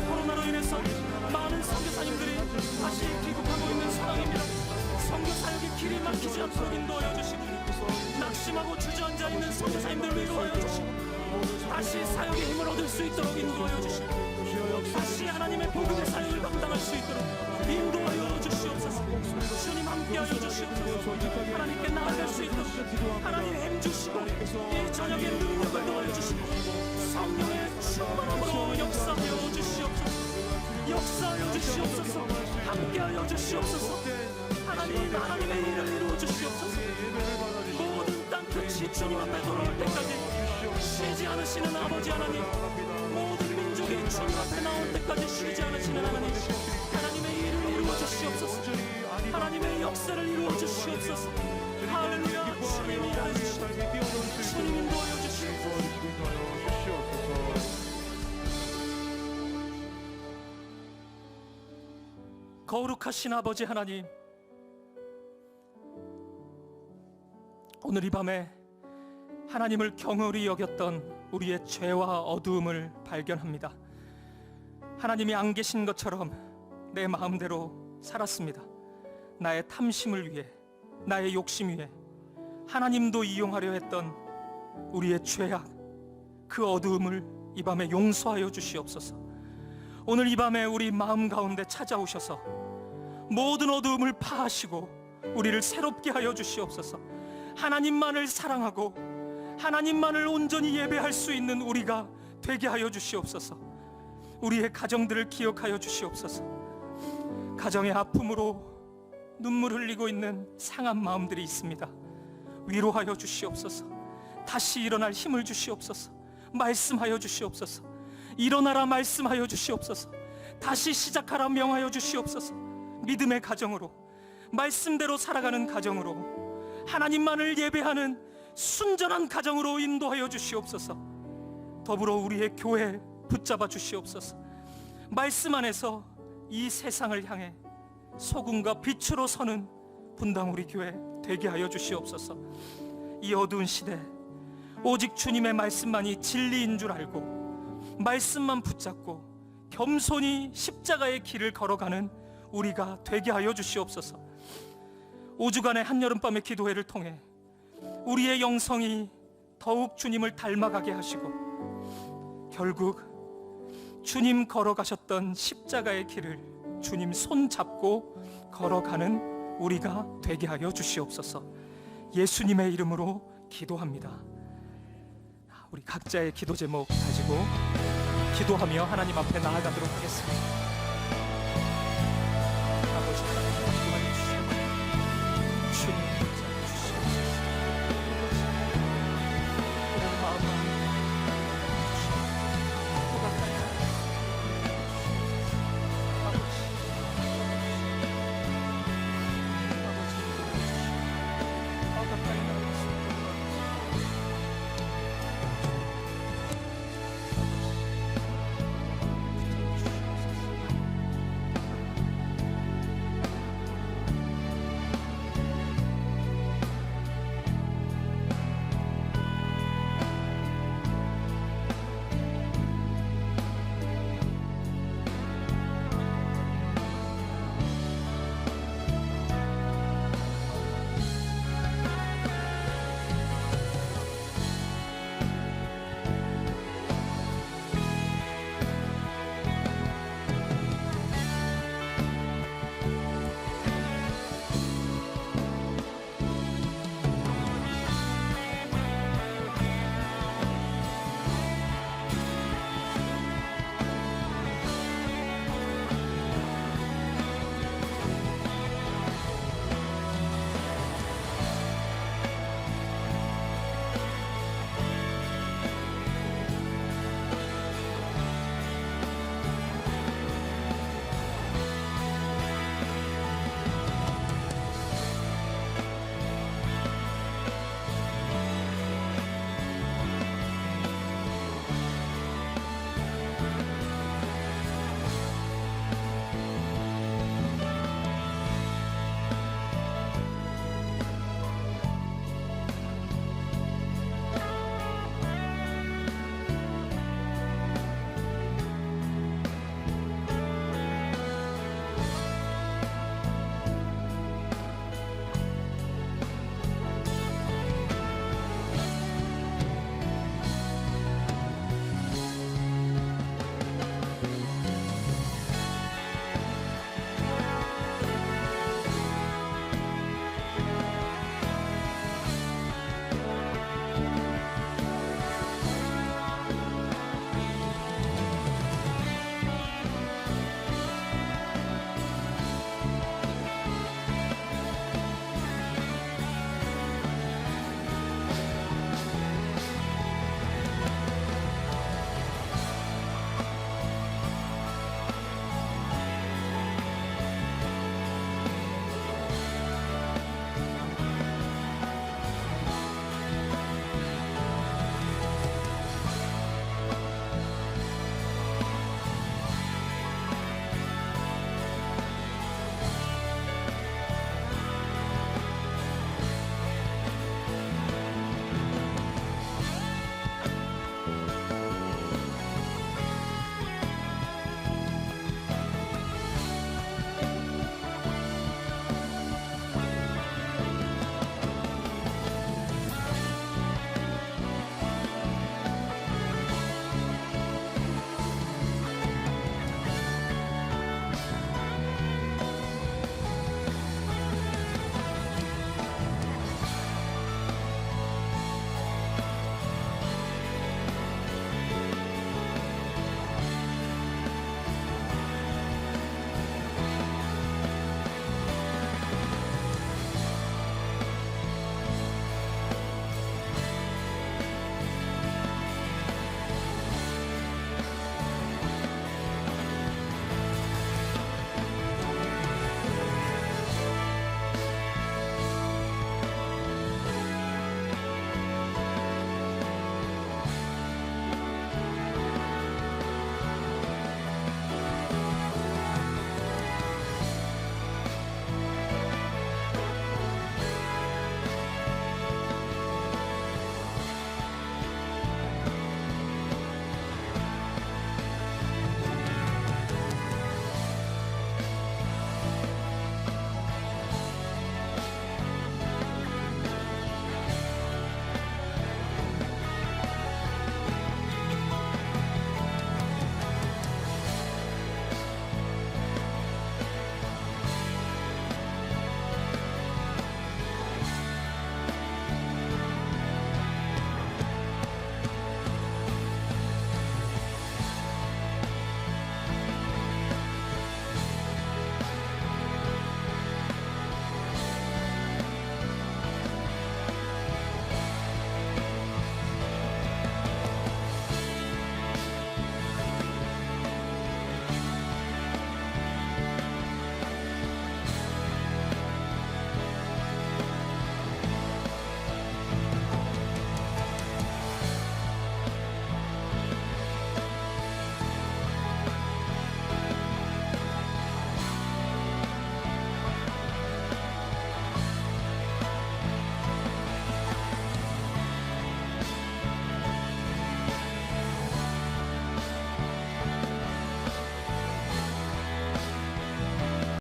코로나로 인해서 많은 선교사님들이 다시 귀국하고 있는 상황입니다. 선교 사역의 길이 막히지 않도록 인도하여 주시고 낙심하고 주저앉아 있는 선교사님들 위로하여 주시고 다시 사역의 힘을 얻을 수 있도록 인도하여 주시고 다시 하나님의 복음의 사역을 감당할 수 있도록 인도하여 주시옵소서. 주님 함께하여 주시옵소서. 하나님께 나아갈 수 있도록 하나님 힘 주시고 이 저녁에 능력을 더하여 주시고 성령의 충만함으로 역사하여 주시옵소서. 역사하여 주시옵소서. 함께하여 주시옵소서. 하나님의 일을 이루어 주시옵소서. 모든 땅 끝이 주님 앞에 돌아올 때까지 쉬지 않으시는 아버지 하나님, 모든 민족이 주님 앞에 나올 때까지 쉬지 않으시는 하나님, 하나님의 일을 이루어 주시옵소서. 하나님의 역사를 이루어 주시옵소서. 할렐루야. 주님 일하여 주시옵소서. 주님 인도하여 주시옵소서. 거룩하신 아버지 하나님, 오늘 이 밤에 하나님을 경홀히 여겼던 우리의 죄와 어두움을 발견합니다. 하나님이 안 계신 것처럼 내 마음대로 살았습니다. 나의 탐심을 위해, 나의 욕심 위해 하나님도 이용하려 했던 우리의 죄악, 그 어두움을 이 밤에 용서하여 주시옵소서. 오늘 이 밤에 우리 마음 가운데 찾아오셔서 모든 어두움을 파하시고 우리를 새롭게 하여 주시옵소서. 하나님만을 사랑하고 하나님만을 온전히 예배할 수 있는 우리가 되게 하여 주시옵소서. 우리의 가정들을 기억하여 주시옵소서. 가정의 아픔으로 눈물 흘리고 있는 상한 마음들이 있습니다. 위로하여 주시옵소서. 다시 일어날 힘을 주시옵소서. 말씀하여 주시옵소서. 일어나라 말씀하여 주시옵소서. 다시 시작하라 명하여 주시옵소서. 믿음의 가정으로, 말씀대로 살아가는 가정으로, 하나님만을 예배하는 순전한 가정으로 인도하여 주시옵소서. 더불어 우리의 교회 붙잡아 주시옵소서. 말씀 안에서 이 세상을 향해 소금과 빛으로 서는 분당 우리 교회 되게 하여 주시옵소서. 이 어두운 시대 오직 주님의 말씀만이 진리인 줄 알고 말씀만 붙잡고 겸손히 십자가의 길을 걸어가는 우리가 되게 하여 주시옵소서. 5주간의 한여름밤의 기도회를 통해 우리의 영성이 더욱 주님을 닮아가게 하시고 결국 주님 걸어가셨던 십자가의 길을 주님 손 잡고 걸어가는 우리가 되게 하여 주시옵소서. 예수님의 이름으로 기도합니다. 우리 각자의 기도 제목 가지고 기도하며 하나님 앞에 나아가도록 하겠습니다. 아버지 하나님, 기도하여 주시옵소서. 주님